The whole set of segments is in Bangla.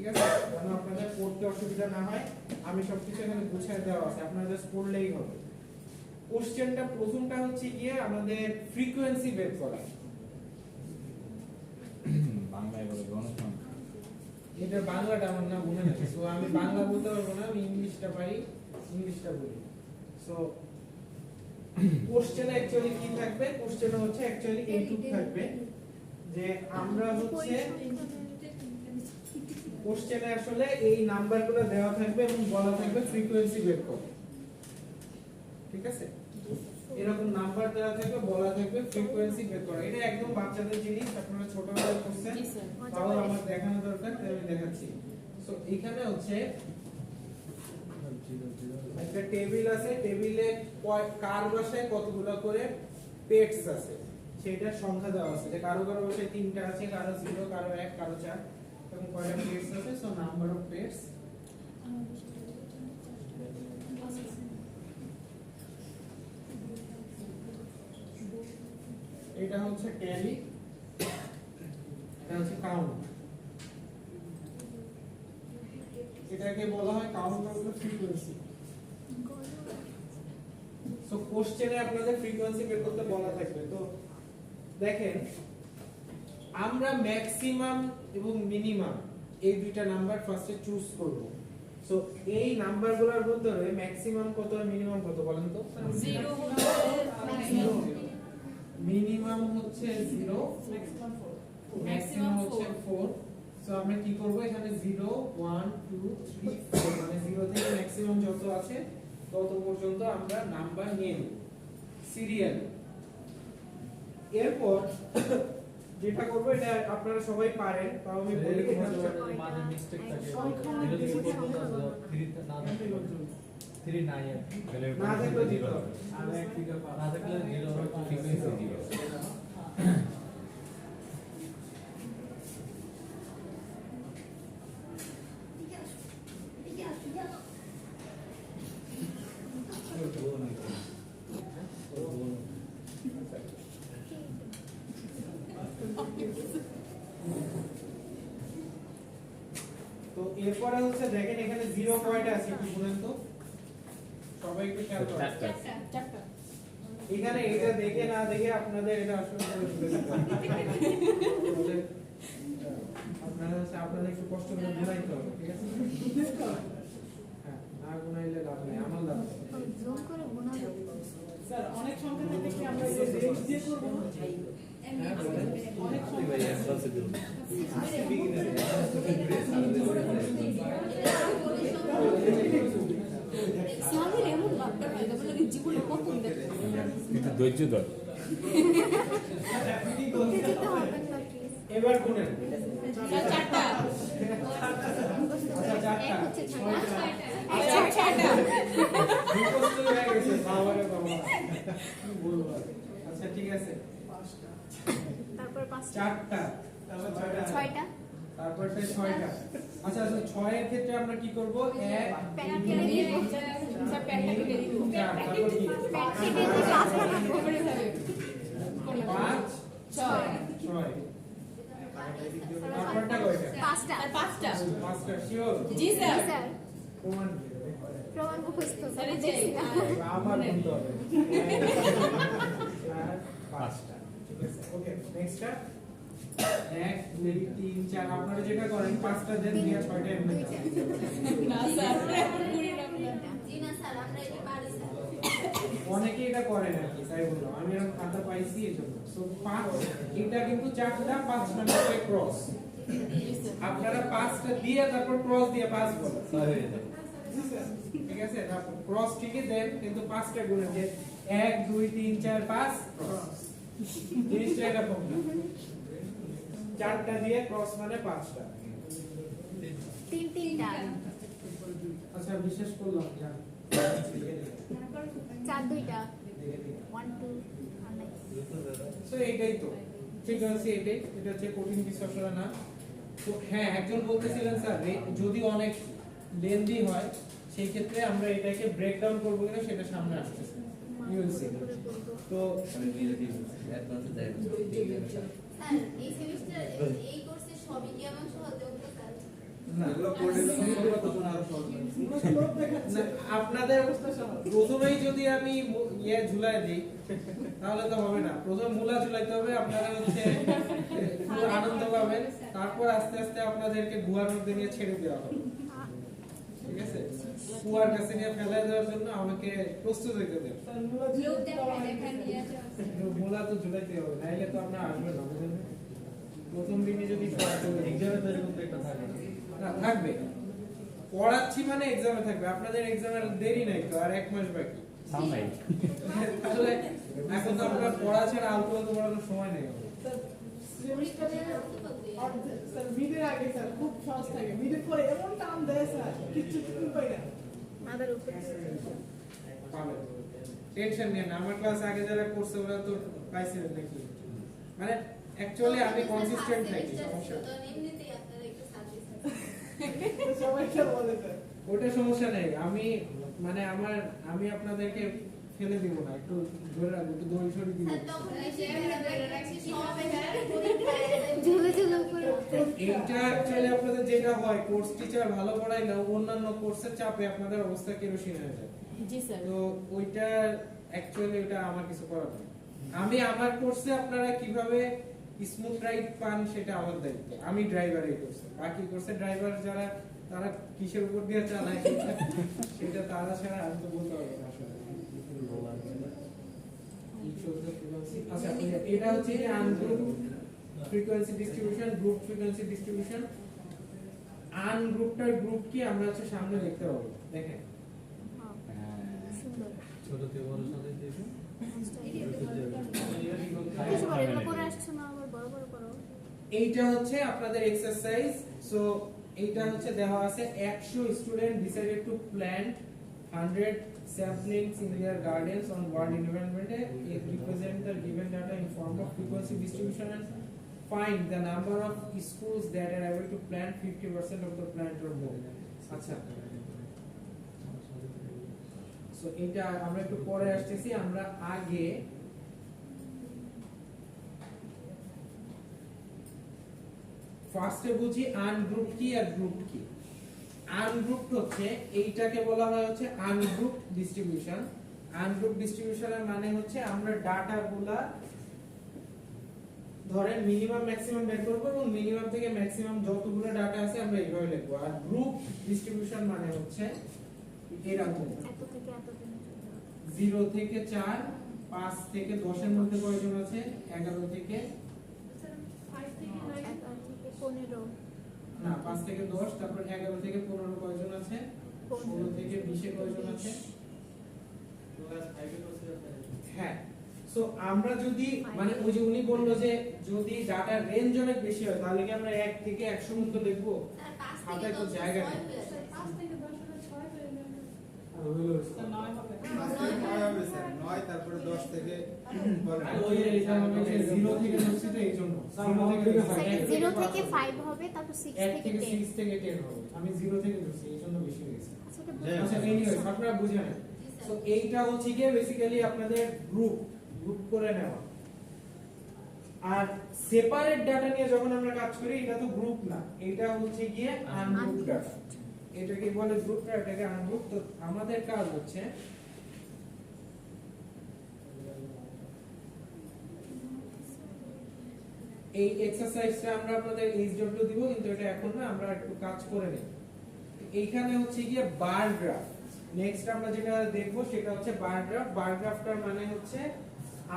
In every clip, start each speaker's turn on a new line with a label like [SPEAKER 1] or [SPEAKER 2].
[SPEAKER 1] ঠিক আছে, যেন আপনাদের পড়তে অসুবিধা না হয়। আমি সবকিছু এখানে গুছিয়ে দেওয়া আছে, আপনারা জাস্ট পড়লেই হবে। কোশ্চেনটা প্রথমটা হচ্ছে গিয়ে আমাদের ফ্রিকোয়েন্সি বের করা।
[SPEAKER 2] বাংলায় বলে গণসংখ্যা।
[SPEAKER 1] এটা বাংলাটা আমার না মনে নেই, সো আমি বাংলা বলতে পারবো না, আমি ইংলিশটা পারি, ইংলিশটা বলি। সো কোশ্চেনে অ্যাকচুয়ালি কি থাকবে, কোশ্চেনে হচ্ছে অ্যাকচুয়ালি এইটুক থাকবে যে আমরা হচ্ছে কোশ্চেনে আসলে এই নাম্বারগুলো দেওয়া থাকবে এবং বলা থাকবে ফ্রিকোয়েন্সি বের করো। ঠিক আছে, এরকম নাম্বার দেওয়া থাকবে, বলা থাকবে ফ্রিকোয়েন্সি বের করো। এটা একদম বাচ্চাদের জিনিস, আপনারা ছোটবেলায় করছেন, তাও আমার দেখানো দরকার, তাই আমি দেখাচ্ছি। সো এখানে হচ্ছে একটা টেবিল আছে, টেবিলে কার বাসায় কতগুলো করে পেটস আছে সেটা সংখ্যা দেওয়া আছে, যে কারো কারো বাসায় 3টা আছে, কারো 0, কারো 1, কারো 4, এবং কয়টা পেটস আছে। সো নাম্বার অফ পেটস, এটা হচ্ছে ট্যালি, এটা হচ্ছে কাউন্ট। এটাকে বলা হয় count of the frequency. So কোশ্চেনে আপনাদের ফ্রিকোয়েন্সি বের করতে বলা থাকবে। তো দেখেন, আমরা ম্যাক্সিমাম এবং মিনিমাম এই দুইটা নাম্বার ফার্স্টে চুজ করব। সো এই নাম্বারগুলোর ভিতরে ম্যাক্সিমাম কত আর মিনিমাম কত বলেন তো?
[SPEAKER 3] 0
[SPEAKER 1] মিনিমাম হচ্ছে 0, ম্যাক্সিমাম হচ্ছে 4। সো আমরা কি করব, এখানে 0 1 2 3 4 মানে 0 থেকে ম্যাক্সিমাম যত আছে তত পর্যন্ত আমরা নাম্বার নিয়ে নেব সিরিয়াল। এরপর যেটা করব, এটা আপনারা সবাই পারেন, তাও আমি বলি
[SPEAKER 2] মাঝে মিস্টেক থাকে। এটা যদি বলবো 3 না থাকলে 3 নাই, তাহলে
[SPEAKER 1] না থাকলে 0
[SPEAKER 2] হবে।
[SPEAKER 1] আর এক থেকে
[SPEAKER 2] না থাকলে 0 হবে, ফ্রিকোয়েন্সি 0।
[SPEAKER 1] তো এরপরে হচ্ছে দেখেন এখানে 0 কয়টা আছে একটু শুনেন তো, সবাই একটু খেয়াল করেন। এখানে এটা দেখে না দেখে আপনাদের এটা আসলে আপনারা আপনাদের একটু কষ্ট করে গুনাইতে হবে, ঠিক আছে? হ্যাঁ, না গুনাইলে লাভ নেই, আমার লাভ নেই।
[SPEAKER 4] জুম করে গোনা
[SPEAKER 3] স্যার অনেক সংখ্যা থাকে কি আমরা এই যে রেঞ্জ দিয়ে করব না?
[SPEAKER 1] হ্যাঁ, বলেন।
[SPEAKER 3] অনেক সংখ্যা
[SPEAKER 4] সামনে এমন বাপ্পা হয় না বলে জীবনে প্রথম দেখে
[SPEAKER 2] একটু ধৈর্য ধর।
[SPEAKER 1] এবার গুনেন।
[SPEAKER 3] স্যার 4টা
[SPEAKER 1] আচ্ছা, 4টা।
[SPEAKER 4] হচ্ছে ছয়টা।
[SPEAKER 3] আচ্ছা 6টা
[SPEAKER 1] মুখস্থ হয়ে গেছে, বাবারে বাবা। কি বলবো আর? আচ্ছা, ঠিক আছে।
[SPEAKER 4] তারপর 5টা
[SPEAKER 1] 4টা, তারপর 6টা,
[SPEAKER 4] 6টা
[SPEAKER 1] তারপর 6টা। আচ্ছা আচ্ছা, 6 এর ক্ষেত্রে আমরা কি করব? 1
[SPEAKER 4] প্যান কেটে দিয়ে
[SPEAKER 3] স্যার প্যানটা কেটে দিব
[SPEAKER 1] 4, তারপর কি?
[SPEAKER 4] প্যান কেটে দিয়ে ক্লাস বানাবো
[SPEAKER 3] করে যাবে
[SPEAKER 1] 5
[SPEAKER 3] 6
[SPEAKER 1] 6 তারপরটা কয়টা?
[SPEAKER 4] 5টা
[SPEAKER 3] আর 5টা
[SPEAKER 1] 5টা, শিওর?
[SPEAKER 3] জি স্যার
[SPEAKER 4] স্যার
[SPEAKER 1] প্রমাণ কি?
[SPEAKER 4] প্রমাণ মুখস্থ
[SPEAKER 3] স্যার, এই যে,
[SPEAKER 4] দেখছি না
[SPEAKER 1] আবার গুনতে হবে। 5টা, ঠিক আছে। ওকে, নেক্সটটা 1 2 3 4। আপনারা যেটা করেন 5টা দেন দিয়ে 6টা এমনি দেন।
[SPEAKER 3] না স্যার এমন করি না আমরা।
[SPEAKER 4] জি না স্যার আমরা এটা পারি স্যার
[SPEAKER 1] অনেকে এটা করে না কি, তাই বললাম আমি এরকম খাতা পাইছি এজন্য। সো 5 এটা কিন্তু 4টা 5 নাম্বারে ক্রস। আপনারা 5টা দিয়ে তারপর ক্রস দিয়ে 5 বলেন, ঠিক আছে? তারপর ক্রস ঠিকই দেন, কিন্তু 5টা গুণে যে 1 2 3 4 5 ক্রস। জিনিসটা এরকম না, 4টা দিয়ে ক্রস মানে 5টা।
[SPEAKER 4] 3টা
[SPEAKER 1] আচ্ছা, বিশেষ করলাম জান
[SPEAKER 4] 4 2টা 1 2 আর নাই
[SPEAKER 1] সো এইটাই তো ফ্রিকোয়েন্সি, এটাই। এটা হচ্ছে কঠিন কিছু আসলে না। তো হ্যাঁ, একজন বলতেছিলেন স্যার যদি অনেক লেন্দি হয় সেই ক্ষেত্রে আমরা এটাকে ব্রেক ডাউন করবো কিনা সেটা সামনে আসতেছে। তো
[SPEAKER 5] স্যার এই সেমিস্টার এই কোর্সে সবই কি আমার সহজ হতো স্যার?
[SPEAKER 1] না
[SPEAKER 5] এগুলো কোডের জন্য তখন আরো সহজ হবে।
[SPEAKER 3] পুরো স্লোপ দেখাচ্ছে
[SPEAKER 1] না, আপনাদের প্রথমেই যদি আমি ইয়ে ঝুলাই দিই তাহলে তো হবে না। প্রথমে মূলা ঝুলাইতে হবে, আপনারা হচ্ছে পুরো আনন্দ পাবেন, তারপর আস্তে আস্তে আপনাদেরকে গুহার মধ্যে নিয়ে ছেড়ে দেওয়া হবে। ঠিক আছে, কুয়ার কাছে নিয়ে ফেলাই দেওয়ার জন্য আমাকে প্রস্তুত হইতে দেন।
[SPEAKER 3] স্যার মূলা
[SPEAKER 4] লোক
[SPEAKER 3] ঝুলতে
[SPEAKER 4] দেখা
[SPEAKER 3] পাওয়া
[SPEAKER 4] দেখা নিয়ে
[SPEAKER 3] যায়।
[SPEAKER 4] যাও
[SPEAKER 1] মূলা তো ঝুলাইতে হবে, নাইলে তো আপনার আসবে না, বুঝলেন? প্রথম দিনে যদি
[SPEAKER 2] এক্সামে তৈরি করতে একটা থাকে
[SPEAKER 1] না থাকবে, পড়াচ্ছি মানে এক্সামে থাকবে। আপনাদের এক্সামের দেরি নাই তো, আর 1 মাস বাকি।
[SPEAKER 2] সামলাই
[SPEAKER 1] তাহলে এখন তো আপনার পড়া ছাড়া আলতু আলতু পড়ানোর সময় নেই।
[SPEAKER 3] স্যার সেমিস্টারে স্যার মিডের আগে স্যার খুব সহজ থাকে, মিডের পরে এমন টান দেয় স্যার কিচ্ছু তুমি পাই না।
[SPEAKER 4] আমাদের উপরে
[SPEAKER 1] পাবেন, টেনশন নিয়ে না। আমার ক্লাস আগে যারা করছে ওরা তো পাইছিলেন নাকি? মানে অ্যাকচুয়ালি আমি কনসিস্টেন্ট থাকি, সমস্যা
[SPEAKER 3] সবাইকে বলে স্যার
[SPEAKER 1] ওটা সমস্যা নেই। আমি মানে আমি আপনাদেরকে ফেলে দিব না, একটু ধরে রাখবো, একটু দড়ি সরি দিব।
[SPEAKER 4] ঝুলে ঝুলে উপরে
[SPEAKER 1] এইটা অ্যাকচুয়ালি আপনাদের যেটা হয়, কোর্স টিচার ভালো পড়াইলে অন্যান্য কোর্সের চাপে আপনাদের অবস্থা কেরোসিন হয়ে যায়।
[SPEAKER 4] জি স্যার
[SPEAKER 1] তো ওইটা অ্যাকচুয়ালি ওটা আমার কিছু করার নেই। আমি আমার কোর্সে আপনারা কিভাবে স্মুথ রাইড পান সেটা আমার দায়িত্ব। আমি ড্রাইভার এই কোর্সে, বাকি কোর্সে ড্রাইভার যারা তারা কিসের উপর দিয়ে চালায় সেটা তারা ছাড়া আমি তো বলতে পারবো না আসলে। আচ্ছা, এটা হচ্ছে যে ungroup frequency distribution, group frequency distribution. আনগ্রুপটার গ্রুপ কি আমরা হচ্ছে সামনে দেখতে পাবো, দেখেন।
[SPEAKER 4] সুন্দর
[SPEAKER 2] ছোট থেকে বড় সাথে দিয়েছে
[SPEAKER 4] কিছু করে এগুলো করে আসছো না আবার বড় বড় করো
[SPEAKER 1] এইটা হচ্ছে আপনাদের এক্সারসাইজ। সো এইটা হচ্ছে দেওয়া আছে 100 student decided to plant 100 saplings in their gardens on world environment day. It represent the given data in form of frequency distribution and find the number of schools that are able to plant 50% of the plant or more. আচ্ছা, সো এটা আমরা একটু পরে আসতেছি। আমরা আগে ফার্স্টে বুঝি আনগ্রুপ কি আর গ্রুপ কি। আনগ্রুপ হচ্ছে এইটাকে বলা হয় হচ্ছে আনগ্রুপ ডিস্ট্রিবিউশন। আনগ্রুপ ডিস্ট্রিবিউশনের মানে হচ্ছে আমরা ডাটাগুলা ধরেন মিনিমাম ম্যাক্সিমাম বের করব এবং মিনিমাম থেকে ম্যাক্সিমাম যতগুলো ডাটা আছে আমরা এইভাবে লিখব। আর গ্রুপ ডিস্ট্রিবিউশন মানে হচ্ছে এরকম
[SPEAKER 4] এত থেকে এত দিন
[SPEAKER 1] 0 থেকে 4, 5 থেকে 10 এর মধ্যে কয়জন আছে, 11 থেকে
[SPEAKER 4] 15
[SPEAKER 1] না 5 থেকে 10, তারপর 11 থেকে 15 কয়জন আছে, 16 থেকে 20 এ কয়জন আছে। হ্যাঁ, সো আমরা যদি মানে ওই যে উনি বললো যে যদি ডাটা রেঞ্জ অনেক বেশি হয় তাহলে কি আমরা 1 থেকে 100 মধ্যে লিখবো? খাতায় তো জায়গা নেই।
[SPEAKER 3] 5 থেকে 10 হলে 6 হয়ে যাবে
[SPEAKER 1] আর হলো
[SPEAKER 3] স্যার 9 হবে
[SPEAKER 5] 5 থেকে 9 হবে স্যার, 9 তারপরে 10 থেকে বলেন।
[SPEAKER 1] আর ওই এটা হবে 0 থেকে ধরছি তো এইজন্য 0 থেকে
[SPEAKER 4] 0 থেকে 5 হবে তারপর 6
[SPEAKER 1] 1
[SPEAKER 4] থেকে
[SPEAKER 1] থেকে
[SPEAKER 4] 10
[SPEAKER 1] 6 থেকে 10 হবে। আমি 0 থেকে ধরছি এইজন্য বেশি হয়েছে।
[SPEAKER 4] আচ্ছা এটা
[SPEAKER 5] হ্যাঁ।
[SPEAKER 1] আচ্ছা এনিওয়ে আপনারা বুঝেন। সো এইটা হচ্ছে কি বেসিক্যালি আপনাদের গ্রুপ করে নেওয়া। আর সেপারেট ডাটা নিয়ে যখন আমরা কাজ করি এটা তো গ্রুপ না, এটা হচ্ছে গিয়ে আনগ্রুপ ডাটা। এটাকে বলে গ্রুপ ডাটা, এটাকে আনগ্রুপ। তো আমাদের কাজ হচ্ছে এই এক্সারসাইজটা আমরা আপনাদের এইচডব্লিউ দিব, কিন্তু এটা এখন না, আমরা একটু কাজ করে নেই। এইখানে হচ্ছে গিয়ে বার গ্রাফ। নেক্সট আমরা যেটা দেখব সেটা হচ্ছে বার গ্রাফ। বার গ্রাফটার মানে হচ্ছে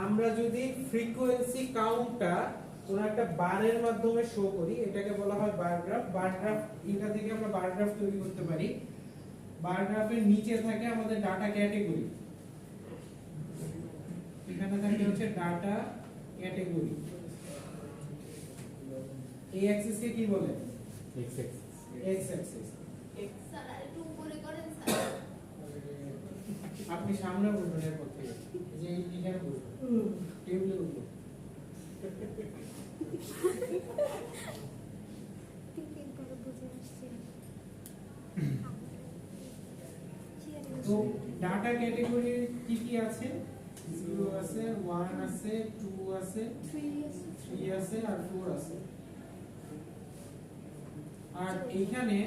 [SPEAKER 1] আমরা যদি ফ্রিকোয়েন্সি কাউন্টটা কোন একটা বারের মাধ্যমে শো করি এটাকে বলা হয় বার গ্রাফ। বার গ্রাফ এটা থেকে আমরা বার গ্রাফ তৈরি করতে পারি। বার গ্রাফের নিচে থাকে আমাদের ডাটা ক্যাটাগরি, এখানে থাকে হচ্ছে ডাটা ক্যাটাগরি। এই অ্যাক্সিস কে কি বলে? X Axis. আপনি সামনে বলবেন এর পর থেকে, যে এইখানে বলবেন টেবিলের উপর।
[SPEAKER 4] তিন করে বুঝে আসছে
[SPEAKER 1] তো ডাটা ক্যাটাগরি কি কি আছে? 0 আছে, 1 আছে, 2 আছে,
[SPEAKER 4] 3 আছে
[SPEAKER 1] 3 আছে আর 4 আছে। আর এইখানে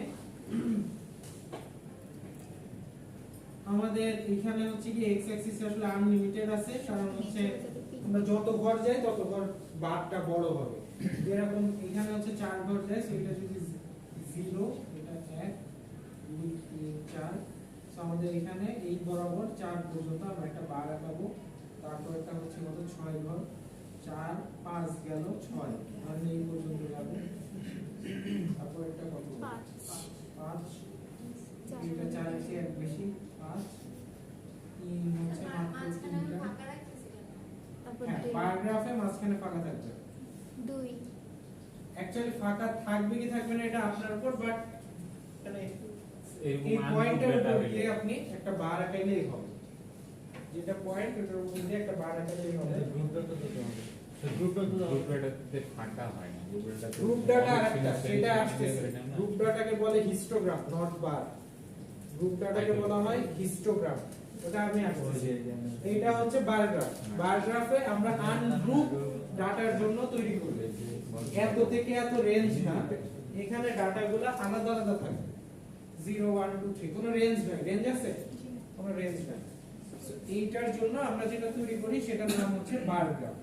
[SPEAKER 1] আমাদের এখানে হচ্ছে কি এক্স অ্যাক্সিস আসলে আনলিমিটেড আছে, কারণ হচ্ছে আমরা যত ঘর যাই তত ঘর বারটা বড় হবে। যেরকম এখানে হচ্ছে 4 ঘর যায়, সো এটা যদি 0, এটা 1 2 3 4, সো আমাদের এখানে এই বরাবর 4 পর্যন্ত আমরা একটা বার আঁকাবো। তারপর এটা হচ্ছে কত 6 ঘর, 4 5 গেল 6, মানে এই পর্যন্ত যাব। তারপর একটা কত 5 এটা 4 এর চেয়ে এক বেশি 5 3 হচ্ছে মাত্র 3টা।
[SPEAKER 4] তারপর
[SPEAKER 1] হ্যাঁ, প্যারাগ্রাফে মাঝখানে ফাঁকা থাকবে।
[SPEAKER 4] 2
[SPEAKER 1] অ্যাকচুয়ালি ফাঁকা থাকবে কি থাকবে না এটা আপনার উপর, বাট মানে এই
[SPEAKER 6] এরকম
[SPEAKER 1] পয়েন্টের উপর
[SPEAKER 6] আনগ্রুপ
[SPEAKER 1] দিয়ে আপনি একটা বার আঁকাইলেই হবে। যেটা পয়েন্ট ওটার উপর দিয়ে একটা বার আঁকাইলেই হবে।
[SPEAKER 2] গ্রুপ ডাটা তো হবে গ্রুপ ডাটা
[SPEAKER 6] গ্রুপ ডাটাতে ফাঁকা হয় না, গ্রুপ ডাটাতে
[SPEAKER 1] গ্রুপ ডাটা আরেকটা, সেটা আসছে। গ্রুপ ডাটাকে বলে হিস্টোগ্রাম, নট বার। গ্রুপ ডাটাকে বলা হয় হিস্টোগ্রাম, ওটা আমি আসছে। এইটা হচ্ছে বার গ্রাফ। বার গ্রাফে আমরা আনগ্রুপ ডাটার জন্য তৈরি করব। এত থেকে এত রেঞ্জ না, এখানে ডাটাগুলো আলাদা আলাদা থাকে। 0 1 2 3 কোনো রেঞ্জ নাই। রেঞ্জ আছে? কোনো রেঞ্জ নাই। সো এইটার জন্য আমরা যেটা তৈরি করি সেটার নাম হচ্ছে বার গ্রাফ।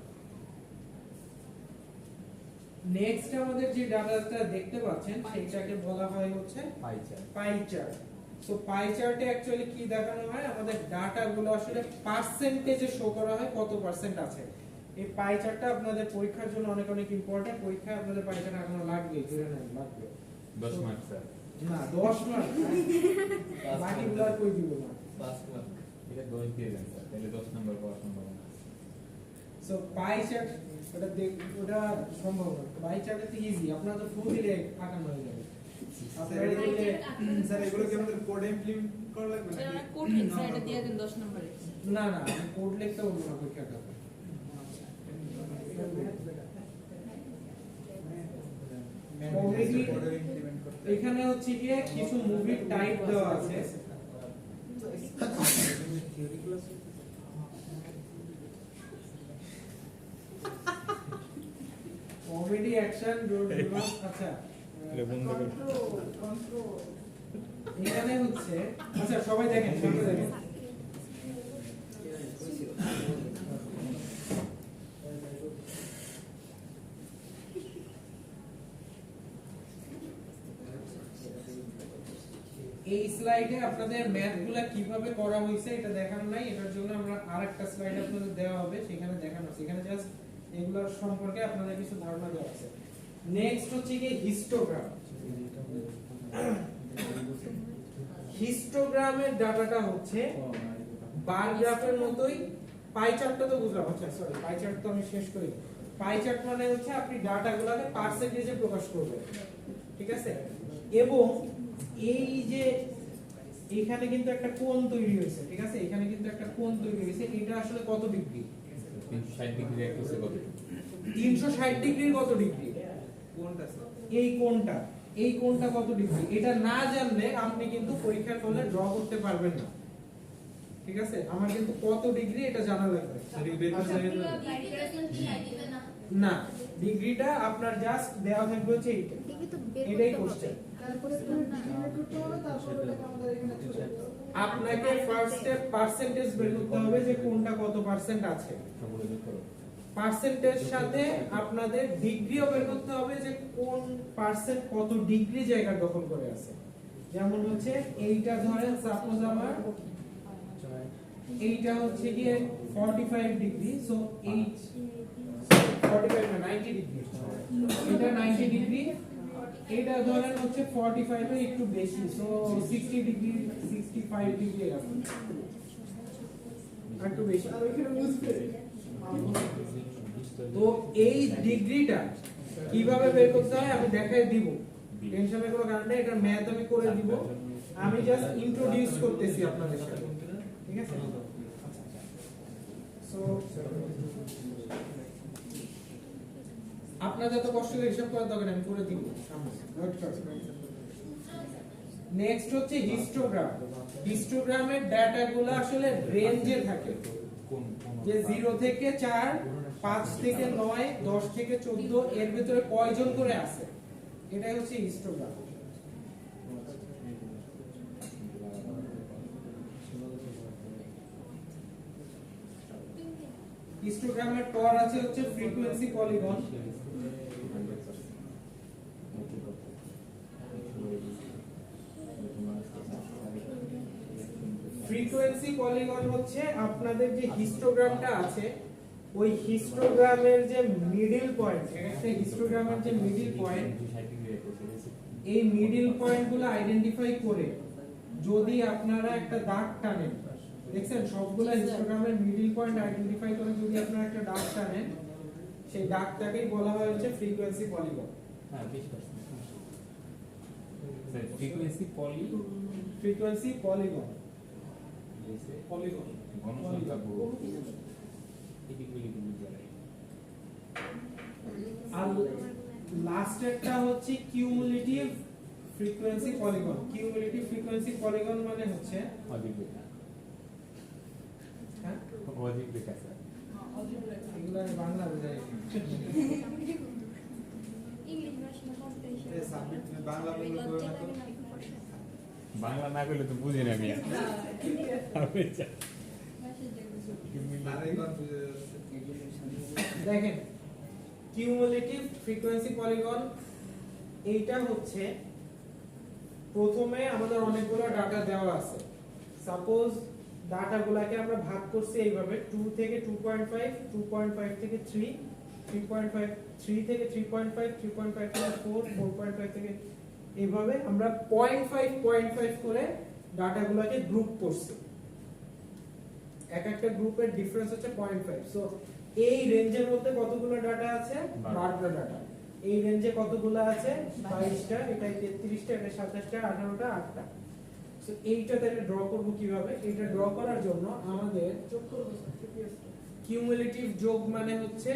[SPEAKER 1] নেক্সট আমাদের যে ডাটাটা দেখতে পাচ্ছেন সেটাকে বলা হয় হচ্ছে
[SPEAKER 2] pie chart.
[SPEAKER 1] Pie chart. So pie চার্টে অ্যাকচুয়ালি কি দেখানো হয়, আমাদের ডাটাগুলো আসলে পার্সেন্টেজে শো করা হয় কত পার্সেন্ট আছে। এই পাই চার্টটা আপনাদের পরীক্ষার জন্য অনেক অনেক ইম্পর্টেন্ট। পরীক্ষায় আপনাদের পাই চার্ট এখনো লাগবে, ধরে নেন লাগবে
[SPEAKER 6] 10 মার্ক স্যার।
[SPEAKER 1] না 10 মার্ক, বাকিগুলো আর কই দিব না।
[SPEAKER 2] 5 মার্ক।
[SPEAKER 6] এটা 10 দিয়ে দেন স্যার, তাহলে 10 নম্বর পাওয়ার সম্ভাবনা আছে।
[SPEAKER 1] সো পাই চার্ট ওটা সম্ভব না। পাই চার্টে তো ইজি, আপনারা তো ফুল দিলে আঁকানো হয়ে যাবে। আপনারা দিলে
[SPEAKER 5] স্যার এগুলো কি আমাদের কোডে ইমপ্লিমেন্ট করা লাগবে নাকি?
[SPEAKER 7] কোড লিখছে এটা দিয়ে দেন 10 নম্বরে।
[SPEAKER 1] না না, আমি কোড লিখতে বলবো না পরীক্ষাটা। Already
[SPEAKER 5] কোডে ইমপ্লিমেন্ট করতে
[SPEAKER 1] এখানে হচ্ছে কি কিছু মুভির টাইপ দেওয়া আছে। কমেডি অ্যাকশন রোমান্স, আচ্ছা
[SPEAKER 3] কন্ট্রোল
[SPEAKER 1] এখানে হচ্ছে, আচ্ছা সবাই দেখেন, সবাই দেখেন। এই স্লাইডে আপনাদের ম্যাথগুলো কিভাবে করা হয়েছে এটা দেখানো নাই, এটার জন্য আমরা আরেকটা স্লাইড আপনাদের দেওয়া হবে, সেখানে দেখানো আছে। এখানে জাস্ট এগুলোর সম্পর্কে আপনাদের কিছু ধারণা দেওয়া আছে। নেক্সট হচ্ছে কি হিস্টোগ্রাম। হিস্টোগ্রামের ডাটাটা হচ্ছে বার গ্রাফের মতোই। পাই চার্টটা তো বুঝলাম, আচ্ছা সরি, পাই চার্ট তো আমি শেষ করি। পাই চার্ট মানে হচ্ছে আপনি ডাটাগুলোকে পার্সেন্টেজে প্রকাশ করবেন, ঠিক আছে? এবং এই যে এখানে কিন্তু একটা কোণ তৈরি হয়েছে, ঠিক আছে? এখানে কিন্তু একটা কোণ তৈরি হয়েছে, এটা আসলে কত ডিগ্রি?
[SPEAKER 6] 360 ডিগ্রি অ্যাক্সিসে কত?
[SPEAKER 1] 360 ডিগ্রির কত ডিগ্রি?
[SPEAKER 5] কোনটা স্যার?
[SPEAKER 1] এই কোণটা, এই কোণটা কত ডিগ্রি? এটা না জানলে আপনি কিন্তু পরীক্ষার হলে ড্র করতে পারবেন না, ঠিক আছে? আমার কিন্তু কত ডিগ্রি এটা জানা লাগবে। না, ডিগ্রিটা আপনার জাস্ট দেওয়া থাকবে হচ্ছে এইটা,
[SPEAKER 4] দেখি তো বের
[SPEAKER 1] এটাই
[SPEAKER 4] করতে
[SPEAKER 1] কোশ্চেন।
[SPEAKER 4] হবে।
[SPEAKER 3] তারপরে তুমি ডিগ্রি করতে হবে, তারপরে ওটাকে আমাদের এখানে চলে যেতে হবে।
[SPEAKER 1] আপনাকে ফার্স্ট স্টেপ পার্সেন্টেজ বের করতে হবে যে কোনটা কত পার্সেন্ট আছে।
[SPEAKER 6] সবগুলো যোগ করো।
[SPEAKER 1] পার্সেন্টেজ সাথে আপনাদের ডিগ্রিও বের করতে হবে যে কোন পার্সেন্ট কত ডিগ্রি জায়গা দখল করে আছে। যেমন হচ্ছে এইটা ধরেন সাপোজ আমার এইটা হচ্ছে কি 45 ডিগ্রি, সো 45 না 90 ডিগ্রি, এটা 90 ডিগ্রি, এটা ধরেন হচ্ছে 45 এর একটু বেশি, সো 60 ডিগ্রি 65 ডিগ্রি এরকম একটু বেশি।
[SPEAKER 3] আর ওইখানে বুঝবে
[SPEAKER 1] তো এই ডিগ্রিটা কিভাবে বের করতে হয় আমি দেখাই দিব, টেনশনের কোনো কারণ নেই, এটা ম্যাথ আমি করে দিব, আমি জাস্ট ইন্ট্রোডিউস করতেছি আপনাদের সাথে, ঠিক আছে? সো আপনাদের তো কষ্ট করে হিসাব করার দরকার নেই, আমি করে দিব সামনে। নেক্সট হচ্ছে হিস্টোগ্রাম। হিস্টোগ্রামের ডাটাগুলো আসলে রেঞ্জে থাকে, যে 0 থেকে 4, 5 থেকে 9, 10 থেকে 14 এর ভিতরে কয়জন করে আছে, এটাই হচ্ছে হিস্টোগ্রাম। হিস্টোগ্রামের পর আছে হচ্ছে ফ্রিকোয়েন্সি পলিগন। ফ্রিকোয়েন্সি পলিগন হচ্ছে আপনাদের যে হিস্টোগ্রামটা আছে ওই হিস্টোগ্রামের যে মিডল পয়েন্ট, একটা হিস্টোগ্রামের যে মিডল পয়েন্ট, এই মিডল পয়েন্টগুলো আইডেন্টিফাই করে যদি আপনারা একটা দাগ টানেন, দেখছেন সবগুলা হিস্টোগ্রামের মিডল পয়েন্ট আইডেন্টিফাই করে যদি আপনারা একটা দাগ টানেন, সেই দাগটাকেই বলা হয় হচ্ছে ফ্রিকোয়েন্সি পলিগন।
[SPEAKER 6] হ্যাঁ 20% sir frequency
[SPEAKER 1] frequency polygon, polygon
[SPEAKER 6] গণসংখ্যা বহু এদিকগুলি বুঝায়।
[SPEAKER 1] আর লাস্ট একটা হচ্ছে cumulative frequency polygon. Cumulative frequency polygon মানে হচ্ছে
[SPEAKER 6] অধিক লেখা
[SPEAKER 1] হ্যাঁ
[SPEAKER 6] অধিক লেখা স্যার
[SPEAKER 1] এগুলো আমি বাংলা বোঝাই।
[SPEAKER 4] ইংলিশ ভাষা কম্পিটিশন
[SPEAKER 5] এই সাবমিট বাংলা বললে তো
[SPEAKER 4] লজ্জা
[SPEAKER 5] না তো।
[SPEAKER 4] লাগে না একটু ভাষা
[SPEAKER 6] বাংলা না করলে তো বুঝি না মিয়া আমি যা
[SPEAKER 5] আরে কনফিউজ হয়ে যাচ্ছে।
[SPEAKER 1] দেখেন কিউমুলেটিভ ফ্রিকোয়েন্সি পলিগন এইটা হচ্ছে প্রথমে আমাদের অনেকগুলো ডাটা দেওয়া আছে। সাপোজ ডাটাগুলোকে আমরা ভাগ করছি এইভাবে 2 থেকে 2.5, 2.5 থেকে 3, 3.5, 3 থেকে 3.5, 3.5 থেকে 4, 4.5 থেকে এইভাবে আমরা 0.5 করে ডাটাগুলোকে গ্রুপ করছি। এক একটা গ্রুপের ডিফারেন্স হচ্ছে 0.5। সো এই রেঞ্জের মধ্যে কতগুলো ডাটা আছে? 12টা ডাটা। এই রেঞ্জে কতগুলো আছে? 22টা, এটাই 33টা, এটা 27টা, 18টা, 8টা। সো এইটা তাহলে ড্র করব কিভাবে? এটা ড্র করার জন্য আমাদের
[SPEAKER 3] যোগ করবো
[SPEAKER 1] কিউমুলেটিভ যোগ মানে হচ্ছে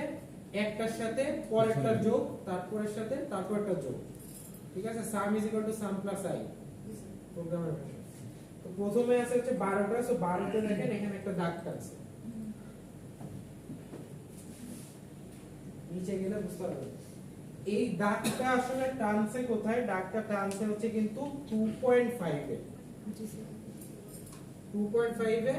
[SPEAKER 1] একটার সাথে পরেরটা যোগ, তারপরের সাথে তারপরটা যোগ। ঠিক আছে, সাম is equal to some plus I প্রোগ্রামের ভাষা। তো প্রথমে আছে হচ্ছে 12টা। সো 12তে দেখেন এখানে একটা দাগ আছে, নিচে গেলে বুঝতে পারবেন এই দাগটা আসলে টানছে কোথায়। দাগটা টানছে হচ্ছে কিন্তু 2.5 এ, 2.5 এ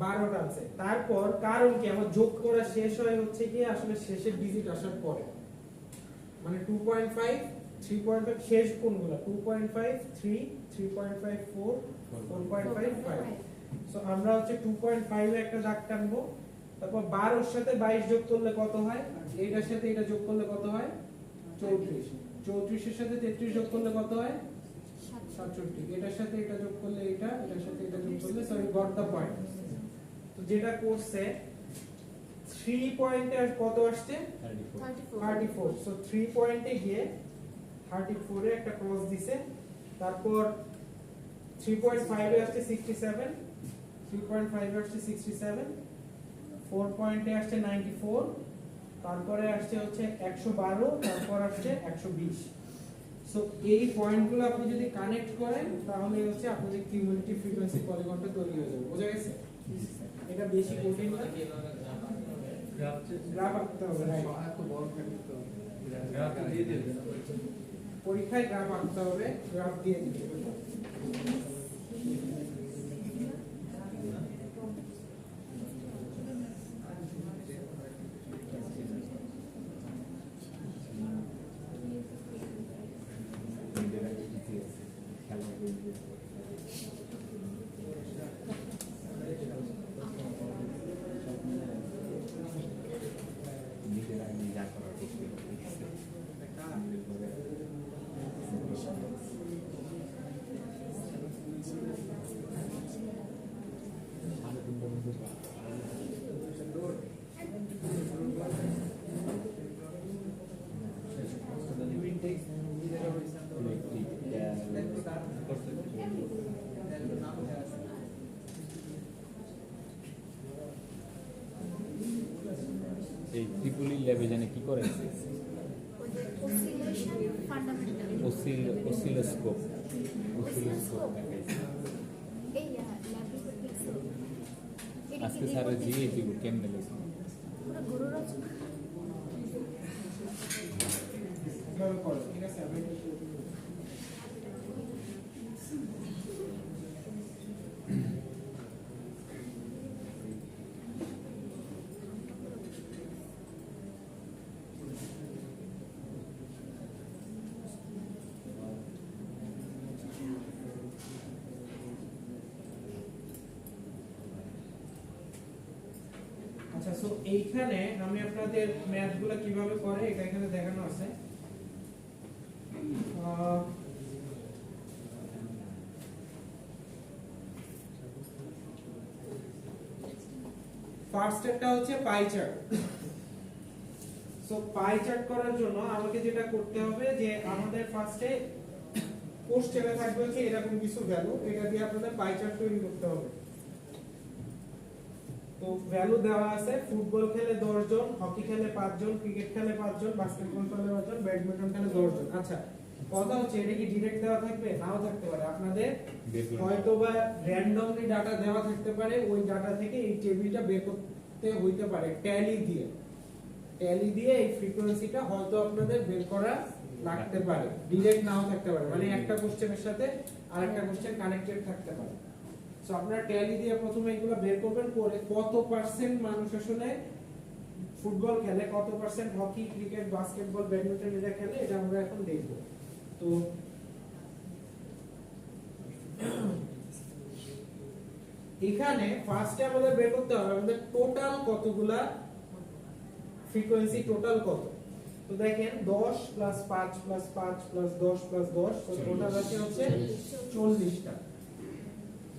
[SPEAKER 1] 12 টানছে। তারপর কারণ কি আমার যোগ করা শেষ হয় হচ্ছে কি আসলে শেষের ডিজিট আসার পরে, মানে 2.5, 3.5 শেষ কোনগুলো? 2.5, 3, 3.5, 4, 4.5, 5। সো আমরা হচ্ছে 2.5 এ একটা দাগ টানবো। তারপর 12 এর সাথে 22 যোগ করলে কত হয়? এইটার সাথে এটা যোগ করলে কত হয়? 34। 34 এর সাথে 33 যোগ করলে কত হয়? 67। এটার সাথে এটা যোগ করলে এটা, এটার সাথে এটা যোগ করলে, সরি গট দ্য পয়েন্ট। তো যেটা করছে 3 পয়েন্টে আর কত আসছে? 34। সো 3 পয়েন্টে গিয়ে 34 এ একটা ক্রস দিছে। তারপর 3.5 এ আসছে 67, 3.5 এ আসছে 67, 4 পয়েন্টে আসছে 94, তারপরে আসছে হচ্ছে 112, তারপর আসছে 120। সো এই পয়েন্টগুলো আপনি যদি কানেক্ট করেন তাহলে হচ্ছে আপনাদের কিউমুলেটিভ ফ্রিকোয়েন্সি পলিগনটা তৈরি হয়ে যাবে। বোঝা গেছে? এটা বেশি কঠিন না, গ্রাফ আঁকতে হবে। রাইট,
[SPEAKER 5] এত বড় ফ্যাক্টর তো
[SPEAKER 2] গ্রাফ দিয়ে দেবেন
[SPEAKER 1] পরীক্ষায় গ্রাফ আঁকতে হবে, গ্রাফ দিয়ে দিতে হবে।
[SPEAKER 6] এই ত্রিপুলি ল্যাবে জানে কি করে?
[SPEAKER 4] অসিলেশন ফান্ডামেন্টাল
[SPEAKER 6] অসিলোস্কোপ দেখাইছে
[SPEAKER 4] এই ল্যাবে পিক্সেল
[SPEAKER 6] আজকে স্যারের জিএপি কেমনে লেখা
[SPEAKER 4] পুরো গুরু রচনা
[SPEAKER 1] এভাবে করো, ঠিক আছে? আমি এটা শুরু করব। আচ্ছা, সো এইখানে আমি আপনাদের ম্যাথগুলো কিভাবে করে এটা এখানে দেখানো আছে। ফার্স্ট একটা হচ্ছে pie chart. So pie chart করার জন্য আমাকে যেটা করতে হবে যে আমাদের ফার্স্টে কোশ্চেনে থাকবে হচ্ছে এরকম কিছু ভ্যালু, এটা দিয়ে আপনাদের পাই চার্ট তৈরি করতে হবে। তো ভ্যালু দেওয়া আছে, ফুটবল খেলে 10 জন, হকি খেলে 5 জন, ক্রিকেট খেলে 5 জন, বাস্কেটবল খেলে 5 জন, ব্যাডমিন্টন খেলে 10 জন। আচ্ছা, কথা হচ্ছে এটা কি ডিরেক্ট দেওয়া থাকবে? নাও থাকতে পারে, আপনাদের হয়তোবা র্যান্ডমলি ডাটা দেওয়া থাকতে পারে, ওই ডাটা থেকে এই টেবিলটা বের করতে হইতে পারে ট্যালি দিয়ে এই ফ্রিকোয়েন্সিটা হয়তো আপনাদের বের করা লাগতে পারে, ডিরেক্ট নাও থাকতে পারে, মানে একটা কোশ্চেনের সাথে আরেকটা কোশ্চেন কানেক্টেড থাকতে পারে। সো আপনারা ট্যালি দিয়ে প্রথমে এগুলো বের করবেন, করে কত পার্সেন্ট মানুষ আসলে ফুটবল খেলে, কত percent hockey, cricket, basketball, badminton এটা খেলে, এটা আমরা এখন দেখব। তো এখানে ফার্স্টে আমাদের বের করতে হবে আমাদের টোটাল কতগুলা ফ্রিকোয়েন্সি, টোটাল কত। তো দেখেন 10 প্লাস 5 প্লাস 5 প্লাস 10 প্লাস 10, তো টোটাল আছে হচ্ছে 40টা।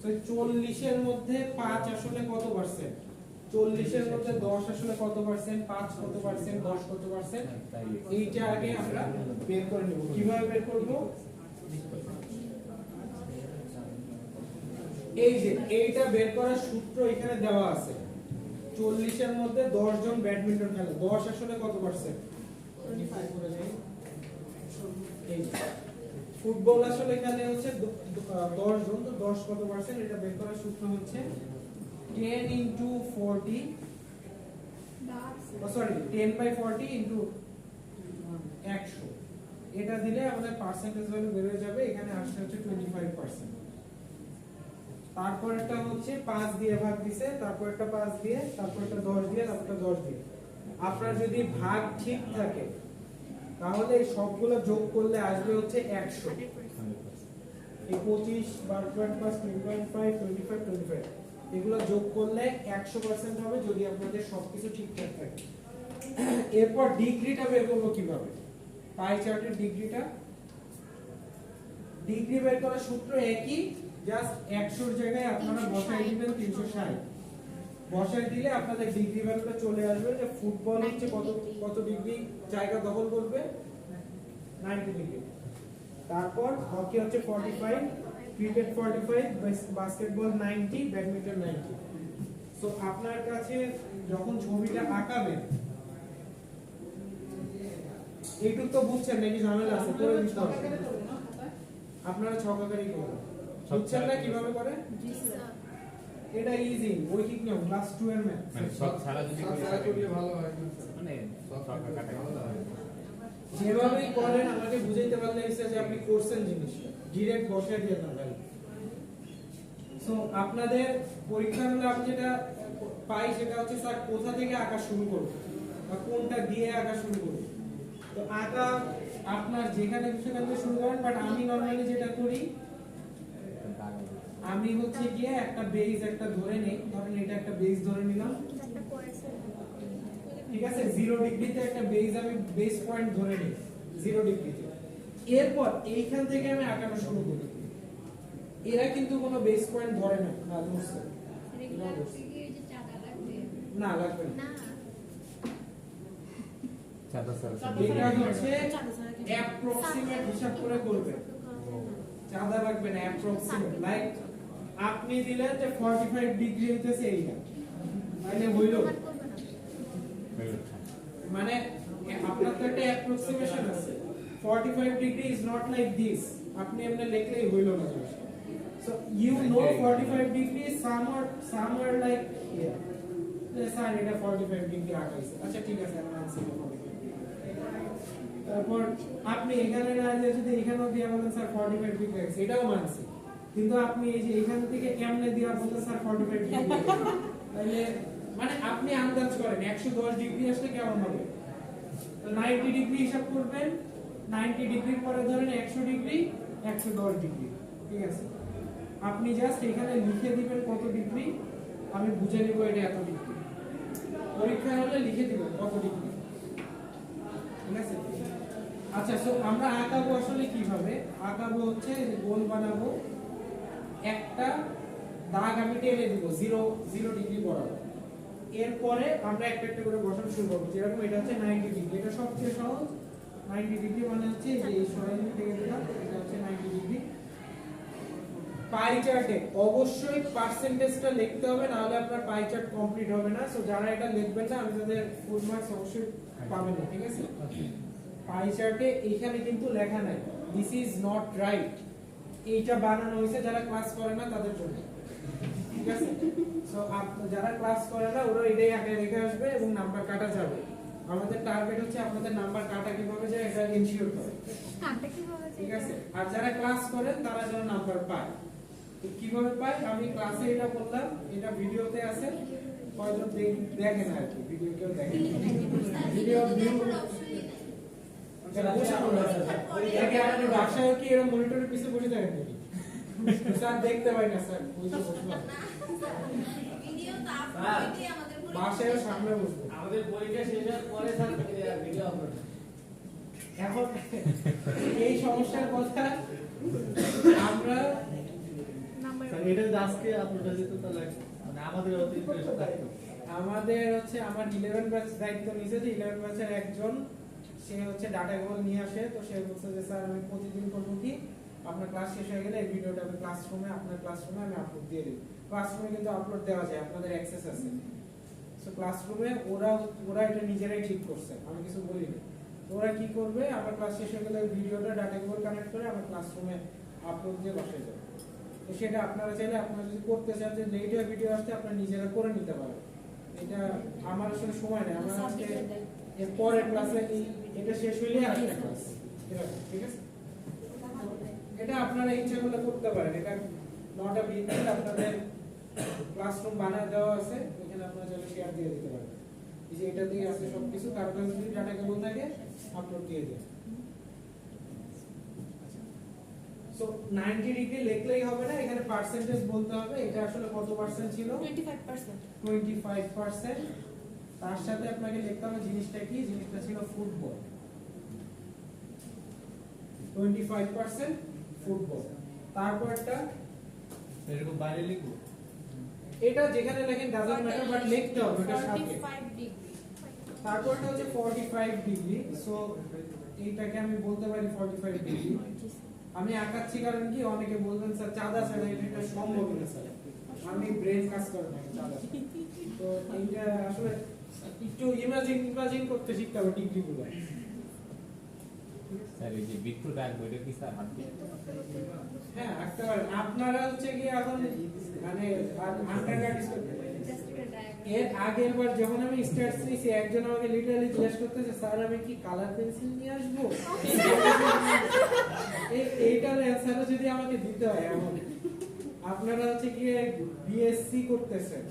[SPEAKER 1] তো 40 এর মধ্যে 5 আসলে কত পার্সেন্ট, 40 এর মধ্যে 10 আসলে কত পার্সেন্ট, 5 কত পার্সেন্ট, 10 কত পার্সেন্ট, এইটা আগে আমরা বের করে নেব। কিভাবে বের করব? এই যে এইটা বের করার সূত্র এখানে দেওয়া আছে। 40 এর মধ্যে 10 জন ব্যাডমিন্টন খেলে, 10 আসলে কত পার্সেন্ট, 25 করে দেই। এই ফুটবল আসলে খেলে হচ্ছে 10 জন, তো 10 কত পার্সেন্ট, এটা বের করার সূত্র হচ্ছে 10 into 40, সরি 10/40 into 100। এটা দিলে আমাদের পার্সেন্টেজ ভ্যালু বের হয়ে যাবে, এখানে আসছে হচ্ছে 25%। তারপর একটা হচ্ছে 5 দিয়ে ভাগ দিছে, তারপর একটা 5 দিয়ে, তারপর একটা 10 দিয়ে, তারপর একটা 10 দিয়ে। আপনার যদি ভাগ ঠিক থাকে তাহলে এই সবগুলো যোগ করলে আসবে হচ্ছে 100। এই 25, 12.5, 3.5, 25, 25 এগুলো যোগ করলে 100% হবে যদি আপনাদের সবকিছু ঠিকঠাক থাকে। এরপর ডিগ্রিটা বের করব কিভাবে? পাই চার্টের ডিগ্রি বের করার সূত্র একই, জাস্ট 100 এর জায়গায় আপনারা বসাই দিবেন 360। বসাই দিলে আপনাদের ডিগ্রি ভ্যালুটা চলে আসবে যে ফুটবল হচ্ছে কত ডিগ্রি জায়গা দখল করবে, 90 ডিগ্রি। তারপর হকি হচ্ছে 45, ক্রিকেট 45, বাস্কেটবল 90, ব্যাডমিন্টন 90। সো আপনার কাছে যখন ছবিটা আঁকাবেন, এইটুকু তো বুঝছেন নাকি ঝামেলা আছে? করে দিতে হবে, আপনারা ছকাকারই করবেন। বুঝছেন না কিভাবে করে? এটা ইজি, রৈখিক নিয়ম, ক্লাস 2 এর ম্যাথ।
[SPEAKER 6] মানে সব ছাড়া যদি
[SPEAKER 5] করলে ভালো হয়,
[SPEAKER 6] মানে সব কাটা
[SPEAKER 1] যেভাবেই করেন আমাকে বুঝাইতে পারলে হচ্ছে যে আপনি করছেন জিনিসটা, ডিরেক্ট বসায় দিয়ে না ভাই। সো আপনাদের পরীক্ষার হলে আপনি যেটা পাই সেটা হচ্ছে স্যার কোথা থেকে আঁকা শুরু করব বা কোনটা দিয়ে আঁকা শুরু করব। তো আঁকা আপনার যেখানে সেখান থেকে শুরু করেন, বাট আমি নরমালি যেটা করি, আমি হচ্ছে গিয়ে একটা বেস একটা ধরে নেই, ধরেন এটা একটা বেস ধরে নিলাম, ঠিক আছে? 0 ডিগ্রিতে একটা বেস, আমি বেস পয়েন্ট ধরে নিই 0 ডিগ্রিতে। এরপর এইখান থেকে আমি আঁকানো শুরু করি। এরা কিন্তু কোনো বেস পয়েন্ট ধরে না, না ধরছে না, লাগবে না।
[SPEAKER 6] চাঁদা স্যার
[SPEAKER 1] এটা হচ্ছে অ্যাপ্রক্সিমেট হিসাব করে করবে, চাঁদা লাগবে না, অ্যাপ্রক্সিমেট। লাইক আপনি দিলেন যে 45 ডিগ্রি হইতেছে এইটা, মানে হইল, মানে আপনার তো একটা অ্যাপ্রক্সিমেশন আছে। 45 degree is not like this, আপনি এমনি লিখলেই হইল না। So you know 45 degree somewhere like here. Sir এটা 45 ডিগ্রি আঁকাইছে, আচ্ছা ঠিক আছে আমি আনছি 45। তারপর আপনি এখানে না দিয়ে যদি এখানেও দিয়ে বলেন স্যার 45 ডিগ্রি আছে, এটাও মানছি, কিন্তু আপনি এই যে এখান থেকে এমনে দিয়া বলতে স্যার 45 ডিগ্রি, তাহলে মানে আপনি আন্দাজ করেন 110 ডিগ্রি আসলে কেমন হবে। তো 90 ডিগ্রি হিসাব করবেন, 90 ডিগ্রির পরে ধরেন 100 ডিগ্রি, 110 ডিগ্রি, ঠিক আছে? আপনি জাস্ট এখানে লিখে দিবেন কত ডিগ্রি, আমি বুঝে নিব এটা এত ডিগ্রি। পরীক্ষা হলে লিখে দিবেন কত ডিগ্রি, ঠিক আছে? আচ্ছা, সো আমরা আঁকাবো আসলে কিভাবে আঁকাবো হচ্ছে এই যে গোল বানাবো, একটা দাগ আমি টেনে দিব 0 ডিগ্রি বরাবর। এরপরে আমরা একটা একটা করে বসানো শুরু করবো, যেরকম এটা হচ্ছে 90 ডিগ্রি, এটা সবচেয়ে সহজ। 90 ডিগ্রি মানে হচ্ছে এই যে এই সরাসরি থেকে দিলাম, এটা হচ্ছে 90 ডিগ্রি। পাই চার্টে অবশ্যই পার্সেন্টেজটা লিখতে হবে, না হলে আপনার পাই চার্ট কমপ্লিট হবে না। সো যারা এটা লিখবেন না, আমি তাদের ফুল মার্কস অবশ্যই পাবেন না, ঠিক আছে? পাই চার্টে এখানে কিন্তু লেখা নাই দিস ইজ নট রাইট, এইটা বানানো হয়েছে যারা ক্লাস করে না তাদের জন্য, ঠিক আছে? সো যারা ক্লাস করে না ওরা এটাই আগে রেখে আসবে এবং নাম্বার কাটা যাবে। আমাদের টার্গেট হচ্ছে আপনাদের নাম্বার কাটা কিভাবে যায় এটা এনশিওর করে, ঠিক আছে? আর যারা ক্লাস করেন তারা যেন নাম্বার পায়। তো কিভাবে পায় আমি ক্লাসে এটা বললাম, এটা ভিডিওতে আছে, হয়তো দেখেন আর কি, ভিডিও কেউ দেখেন ভিডিও বাসায় কি এরকম মনিটরের পিছনে বসে থাকেন নাকি? স্যার দেখতে পাই না স্যার, বুঝতে বসলাম বাসায় সামনে বসবো।
[SPEAKER 2] আমাদের পরীক্ষা শেষ হওয়ার পরে স্যার ভিডিও আপলোড।
[SPEAKER 1] এখন এই সমস্যার কথা আমরা
[SPEAKER 2] স্যার এটা যদি আজকে আপলোড হয়ে যেত তাহলে মানে আমাদের অত ইন্টারেস্ট থাকতো।
[SPEAKER 1] আমাদের হচ্ছে আমার 11 ব্যাচ দায়িত্ব নিয়েছে, যে 11 ব্যাচের একজন সে হচ্ছে ডাটা কেবল নিয়ে আসে। তো সে বলছে যে স্যার আমি প্রতিদিন করবো কি, আপনার ক্লাস শেষ হয়ে গেলে এই ভিডিওটা আমি ক্লাসরুমে আপনার ক্লাসরুমে আমি আপলোড দিয়ে দিই। ক্লাসরুমে কিন্তু আপলোড দেওয়া যায়, আপনাদের অ্যাক্সেস আছে। সো ক্লাসরুমে ওরা এটা নিজেরাই ঠিক করছে, আমি কিছু বলি না। তো ওরা কি করবে, আমার ক্লাস শেষ হয়ে গেলে ভিডিওটা ডাটা কেবল কানেক্ট করে আমার ক্লাসরুমে আপলোড দিয়ে বসাই যাবে। তো সেটা আপনারা চাইলে, আপনারা যদি করতে চান যে লেট হয়ে ভিডিও আসতে, আপনারা নিজেরা করে নিতে পারেন। এটা আমার আসলে সময় নেই, আমার আজকে এর পরের ক্লাসে এটা শেষ হইলে আরেকটা ক্লাস, ঠিক আছে? এটা আপনারা ইচ্ছা করলে করতে পারেন, এটা নট আ বিগ ডিল। আপনাদের ক্লাসরুম বানায় দেওয়া আছে, ওখানে আপনারা চাইলে শেয়ার দিয়ে দিতে পারেন। এই যে এটা দিয়ে আছে সবকিছু, কারো কাছে যদি ডাটা কেবল থাকে আপলোড দিয়ে দেন। সো 90 ডিগ্রি লিখলেই হবে না, এখানে পার্সেন্টেজ বলতে হবে। এটা আসলে কত পার্সেন্ট ছিল?
[SPEAKER 4] 25%।
[SPEAKER 1] 25%। তার সাথে আপনাকে লিখতে হবে জিনিসটা কি, জিনিসটা ছিল ফুটবল। 25% ফুটবল। তারপরটা
[SPEAKER 2] এরকম বাইরে লিখবো,
[SPEAKER 1] এটা যেখানে লেখেন ডাজন্ট ম্যাটার, বাট লিখতে হবে এটা সাথে।
[SPEAKER 4] 45 ডিগ্রি।
[SPEAKER 1] তারপরটা হচ্ছে 45 ডিগ্রি। সো এইটাকে আমি বলতে পারি 45 ডিগ্রি। আমি আঁকাচ্ছি কারণ কি, অনেকে বলবেন স্যার চাঁদা ছাড়া এটা সম্ভব না স্যার, আমি ব্রেন কাজ করে না চাঁদা। তো এইটা আসলে একটু ইমাজিন করতে শিখতে হবে ডিগ্রিগুলো।
[SPEAKER 6] স্যার এই যে বৃত্তটা আঁকবো এটা কি স্যার হাতে?
[SPEAKER 1] হ্যাঁ আঁকতে পারেন। আপনারা হচ্ছে কি এখন মানে আন্ডারগ্রাড এর আগের বার যখন আমি স্টার্টস নিয়েছি, একজন আমাকে লিটারালি জিজ্ঞেস করতেছে স্যার আমি কি কালার পেন্সিল নিয়ে আসবো? এইটার অ্যান্সারও যদি আমাকে দিতে হয়, এমন আপনারা হচ্ছে কি বিএসসি করতেছেন,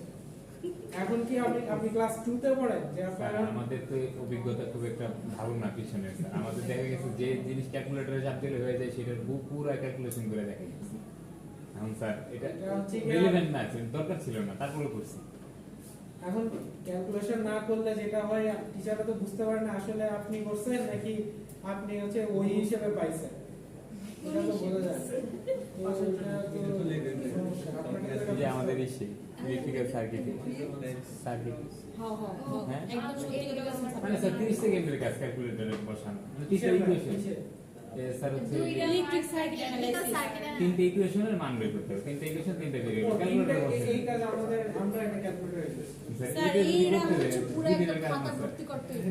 [SPEAKER 1] এখন কি আপনি ক্লাস 2 তে পড়েন যে
[SPEAKER 6] স্যার
[SPEAKER 1] আপনারা?
[SPEAKER 6] আমাদের তো অভিজ্ঞতা খুব একটা ভালো না পিছনে স্যার, আমাদের দেখা গেছে যে জিনিস ক্যালকুলেটরে চাপ দিলে হয়ে যায় সেটার পুরো ক্যালকুলেশন করে দেখা গেছে। এখন স্যার এটা
[SPEAKER 1] হচ্ছে কি
[SPEAKER 6] রিলেভেন্ট না, দরকার ছিল না, তারপরে করছি।
[SPEAKER 1] এখন ক্যালকুলেশন না করলে যেটা হয়, টিচাররা তো বুঝতে পারে না আসলে আপনি করছেন নাকি আপনি হচ্ছে ওই হিসেবে পাইছেন, এটা তো বোঝা যায়। তো এটা তো সমস্যা। আপনাকে তো এটা
[SPEAKER 6] যে আমাদের ইসে ইলেকট্রিক্যাল সার্কিট
[SPEAKER 4] হ্যাঁ হ্যাঁ
[SPEAKER 6] হ্যাঁ
[SPEAKER 4] একদম সত্যি কথা বলছেন স্যার।
[SPEAKER 6] মানে স্যার 30 সেকেন্ডের কাজ ক্যালকুলেটরে বসানো, মানে তিনটা ইকুয়েশন স্যার হচ্ছে
[SPEAKER 4] ইলেকট্রিক সার্কিট অ্যানালাইসিস।
[SPEAKER 6] তিনটা ইকুয়েশনের মান বের করতে হবে, তিনটা ইকুয়েশন তিনটা ভেরিয়েবল ক্যালকুলেটরে বসানো।
[SPEAKER 1] এই কাজ আমরা একটা ক্যালকুলেটরে করি।
[SPEAKER 4] স্যার এইটা হচ্ছে পুরো একটা খাতা ভর্তি করতে হবে।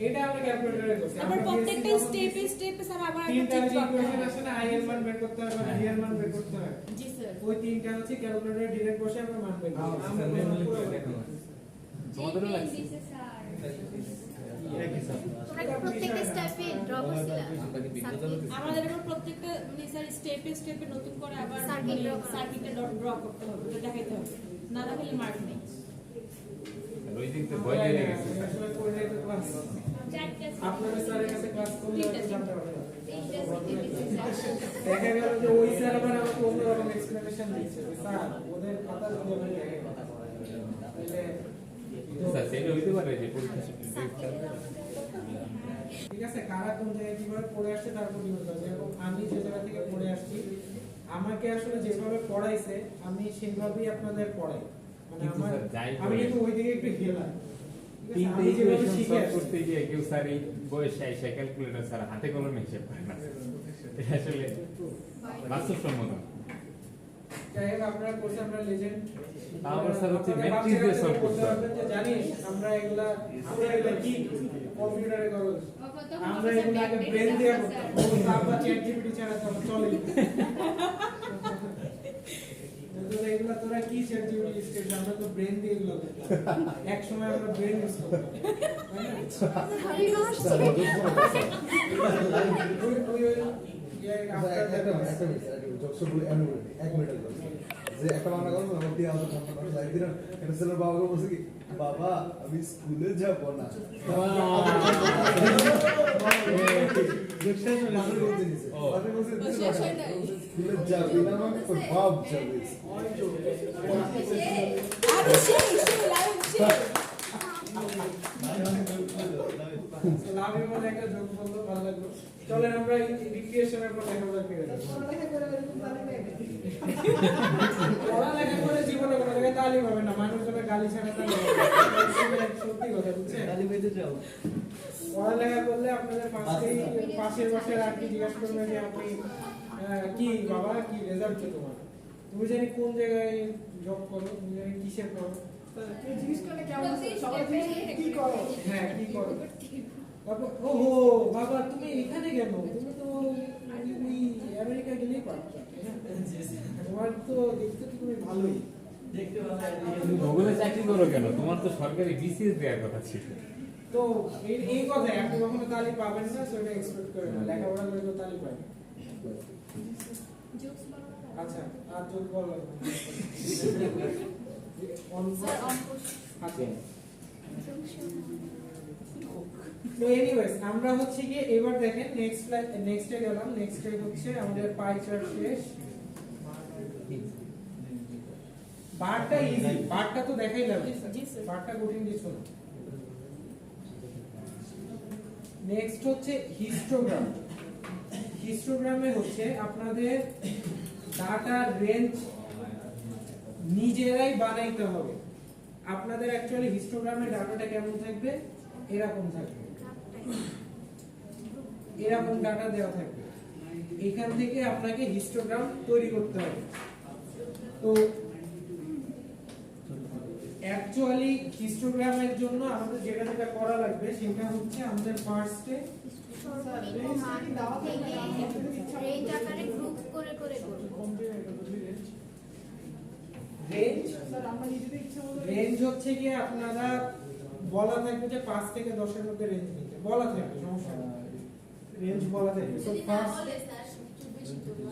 [SPEAKER 1] এটা আমরা ক্যালকুলেটরে করছি।
[SPEAKER 4] তারপর প্রত্যেকটা স্টেপে স্যার আবার
[SPEAKER 1] তিনটা
[SPEAKER 4] একটা চেক করতে
[SPEAKER 1] ইকুয়েশন
[SPEAKER 4] হবে।
[SPEAKER 1] আছে না, আই এর মান বের করতে হবে, ভি এর মান বের করতে হবে।
[SPEAKER 4] জি স্যার।
[SPEAKER 1] ওই তিনটা হচ্ছে ক্যালকুলেটরে ডিরেক্ট বসে আমরা মান বের করি। আমরা
[SPEAKER 6] তোমাদেরও লাগছে
[SPEAKER 8] প্রত্যেকটা স্টেপে ড্র করছিলাম
[SPEAKER 4] আমাদের এখন প্রত্যেকটা মানে স্যার স্টেপে নতুন করে আবার সার্কিটে ড্র করতে হবে, এটা দেখাইতে হবে, না দেখালে মার্ক নেই।
[SPEAKER 6] ওই দিক থেকে ভয় লেগে গেছে স্যার।
[SPEAKER 1] আসলে করে তো ক্লাস আপনারা স্যারের কাছে ক্লাস করলে হয়তো জানতে পারবেন। দেখা গেল যে ওই স্যার আবার আমাকে অন্যরকম এক্সপ্লেনেশন দিচ্ছে, স্যার ওদের কথা যদি আমি দেখে কথা বলে তাহলে
[SPEAKER 6] স্যার সেটা হইতে পারে যে পরীক্ষা
[SPEAKER 1] ঠিক আছে, কারা কোন জায়গায় কিভাবে পড়ে আসছে তার উপর নির্ভর করে। যেরকম আমি যে জায়গা থেকে পড়ে আসছি, আমাকে আসলে যেভাবে পড়াইছে আমি সেইভাবেই আপনাদের পড়াই, মানে
[SPEAKER 6] কিন্তু
[SPEAKER 1] আমার
[SPEAKER 6] স্যার, যাই
[SPEAKER 1] আমি
[SPEAKER 6] বলেন।
[SPEAKER 1] কিন্তু ওই দিকে একটু গেলাম। ঠিক আছে,
[SPEAKER 6] তিনটে
[SPEAKER 1] আমি যেভাবে
[SPEAKER 6] ইকুয়েশন
[SPEAKER 1] শিখে
[SPEAKER 6] সলভ
[SPEAKER 1] আসছি।
[SPEAKER 6] করতে গিয়ে কেউ স্যার এই বয়সে এসে ক্যালকুলেটর স্যার হাতে কলমে হিসাব করে না, এটা আসলে বাস্তবসম্মত।
[SPEAKER 1] যাই হোক, আপনারা কোর্সে আমরা লেজেন্ড।
[SPEAKER 6] তারপর স্যার হচ্ছে
[SPEAKER 1] আপনাদের
[SPEAKER 6] matrix দিয়ে
[SPEAKER 1] বাচ্চারা
[SPEAKER 6] solve
[SPEAKER 1] বলতে
[SPEAKER 6] করতে হবে।
[SPEAKER 1] পারবেন যে জানিস আমরা এগুলা কি কম্পিউটারে করব, আমরা এগুলো আগে ব্রেন দিয়ে করতাম, ও তারপর চ্যাট জিপিটি ছাড়া তো চলে না। তোরা এগুলা তোরা কি চ্যাট জিপিটি ইউজ করছিস, আমরা তো ব্রেন দিয়ে এগুলো করতাম, এক সময় আমরা ব্রেন ইউজ করতাম, তাই না?
[SPEAKER 5] বাবা আমি স্কুলে যাব না স্কুলে যাবি না মানে তোর বাপ যাবে
[SPEAKER 4] আরে সেই লাইভ সেই
[SPEAKER 1] লাভের মধ্যে একটা যোগ বললো, ভালো লাগলো। চলেন আমরা রিক্রিয়েশনের পর লেখাপড়া ফিরে যাই।
[SPEAKER 3] পড়ালেখা করে এরকম তালিম নেই।
[SPEAKER 1] পড়ালেখা করে জীবনে কোনো জায়গায় তালিম হবে না, মানুষজনের গালি ছাড়া তালিম হবে না। সত্যি কথা, বুঝছেন? পড়ালেখা করলে আপনাদের পাশের বসে আর কি জিজ্ঞাসা করবে যে আপনি কি বাবা কি রেজাল্ট কি তোমার, তুমি জানি কোন জায়গায় জব করো, তুমি জানি কিসের করো,
[SPEAKER 3] কেউ জিজ্ঞেস করলে কেমন আছো? সবাই জিজ্ঞেস করে, কি করো?
[SPEAKER 1] হ্যাঁ কি করো, তারপর ওহো বাবা তুমি এখানে কেন, তুমি তো ওই আমেরিকা গেলেই পারছো, তোমার তো দেখতে তো তুমি ভালোই।
[SPEAKER 6] তুমি ভূগোলে চাকরি করো কেন, তোমার তো সরকারি বিসিএস দেওয়ার কথা ছিল।
[SPEAKER 1] তো এই কথাই আপনি কখনো তালিম পাবেন না, সেটা এক্সপেক্ট করেন না, লেখাপড়া করে তো তালিম পাবেন। আচ্ছা আর যোগ বলো আচ্ছা। তো এনিওয়েজ আমরা হচ্ছে কি এবার দেখেন নেক্সটে গেলাম, নেক্সটে হচ্ছে আমাদের পাই চার্ট শেষ। বারটা ইজি, বারটা তো দেখাইলাম, বারটা কঠিন কিছু না। নেক্সট হচ্ছে হিস্টোগ্রাম। হিস্টোগ্রামে হচ্ছে আপনাদের ডাটার রেঞ্জ নিজেরাই বানাইতে হবে। আপনাদের অ্যাকচুয়ালি হিস্টোগ্রামে ডাটাটা কেমন থাকবে, এরকম থাকবে, এরকম ডাটা দেওয়া থাকবে। এখান থেকে আপনাকে হিস্টোগ্রাম তৈরি করতে হবে। তো অ্যাকচুয়ালি হিস্টোগ্রামের জন্য আমাদের যেটা যেটা করা লাগবে সেটা হচ্ছে আমাদের ফার্স্টে
[SPEAKER 8] এই টাকারে গ্রুপ করে করে করব।
[SPEAKER 1] রেঞ্জ।
[SPEAKER 3] স্যার আমরা নিজেদের ইচ্ছা মতো
[SPEAKER 1] রেঞ্জ হচ্ছে কি আপনারা বলা থাকবে যে 5 থেকে 10 এর মধ্যে রেঞ্জ নিতে বলা থাকবে, সমস্যা নেই, রেঞ্জ বলা থাকবে। তো ফার্স্ট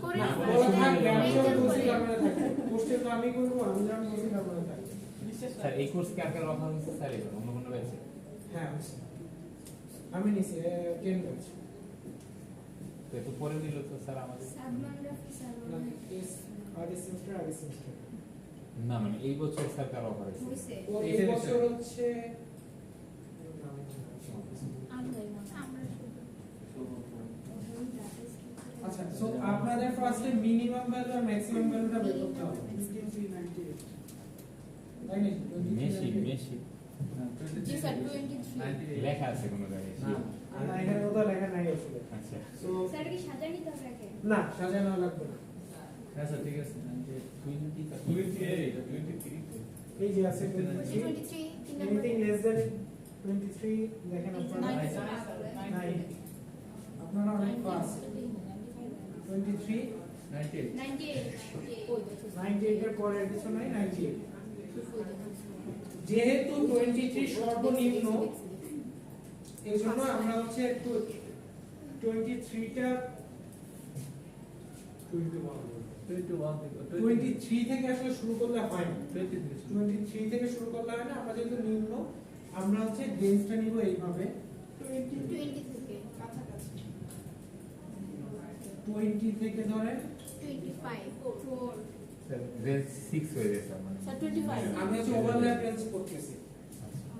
[SPEAKER 8] করে
[SPEAKER 1] না বলা থাকবে, আমি যখন বলছি আপনারা থাকবে, পোস্টে তো আমি করব, আমি যখন বলছি আপনারা থাকবে।
[SPEAKER 6] স্যার এই কোর্স কি আগে অফার হচ্ছে স্যার, এবার অন্য কোনো ব্যাচে?
[SPEAKER 1] হ্যাঁ আমি নিছি 10 ব্যাচ।
[SPEAKER 6] তো এত পরে দিল তো স্যার আমাদের।
[SPEAKER 1] না এস আগে সেমিস্টার
[SPEAKER 6] না মানে এই বছর স্যার কার অফার আছে?
[SPEAKER 1] ও এই বছর হচ্ছে আচ্ছা। সো আপনাদের ফার্স্টে মিনিমাম ভ্যালু আর ম্যাক্সিমাম ভ্যালুটা বের করতে হবে,
[SPEAKER 3] 2398
[SPEAKER 1] তাই না?
[SPEAKER 6] মেশি
[SPEAKER 4] জি স্যার 23
[SPEAKER 6] লেখা আছে কোনো জায়গায়?
[SPEAKER 1] না এখানে তো লেখা নাই আসলে।
[SPEAKER 6] আচ্ছা
[SPEAKER 1] সো
[SPEAKER 8] স্যার কি সাজাই নিতে হবে আগে?
[SPEAKER 1] না সাজানো লাগবে না,
[SPEAKER 2] হ্যাঁ স্যার ঠিক আছে।
[SPEAKER 1] এই যে আছে 23
[SPEAKER 8] 23
[SPEAKER 1] এনিথিং লেস দ্যান 23 দেখেন আপনারা নাই, আপনারা অনেক ফাস্ট। 23 98 এর পরে আর কিছু নাই, 98। যেহেতু 23 সর্বনিম্ন এই জন্য আমরা হচ্ছে একটু 23টা 23 থেকে আসলে শুরু করলে হয় না, 23 থেকে শুরু করলে হয় না। আমরা যেহেতু নিম্ন আমরা হচ্ছে রেঞ্জটা নিব এইভাবে
[SPEAKER 8] 20 থেকে
[SPEAKER 3] কাছাকাছি
[SPEAKER 1] 20 থেকে ধরে
[SPEAKER 8] 25
[SPEAKER 6] স্যার রেঞ্জ 6 হয়ে গেছে মানে।
[SPEAKER 4] স্যার 25
[SPEAKER 1] আমি হচ্ছে ওভারল্যাপ রেঞ্জ করতেছি।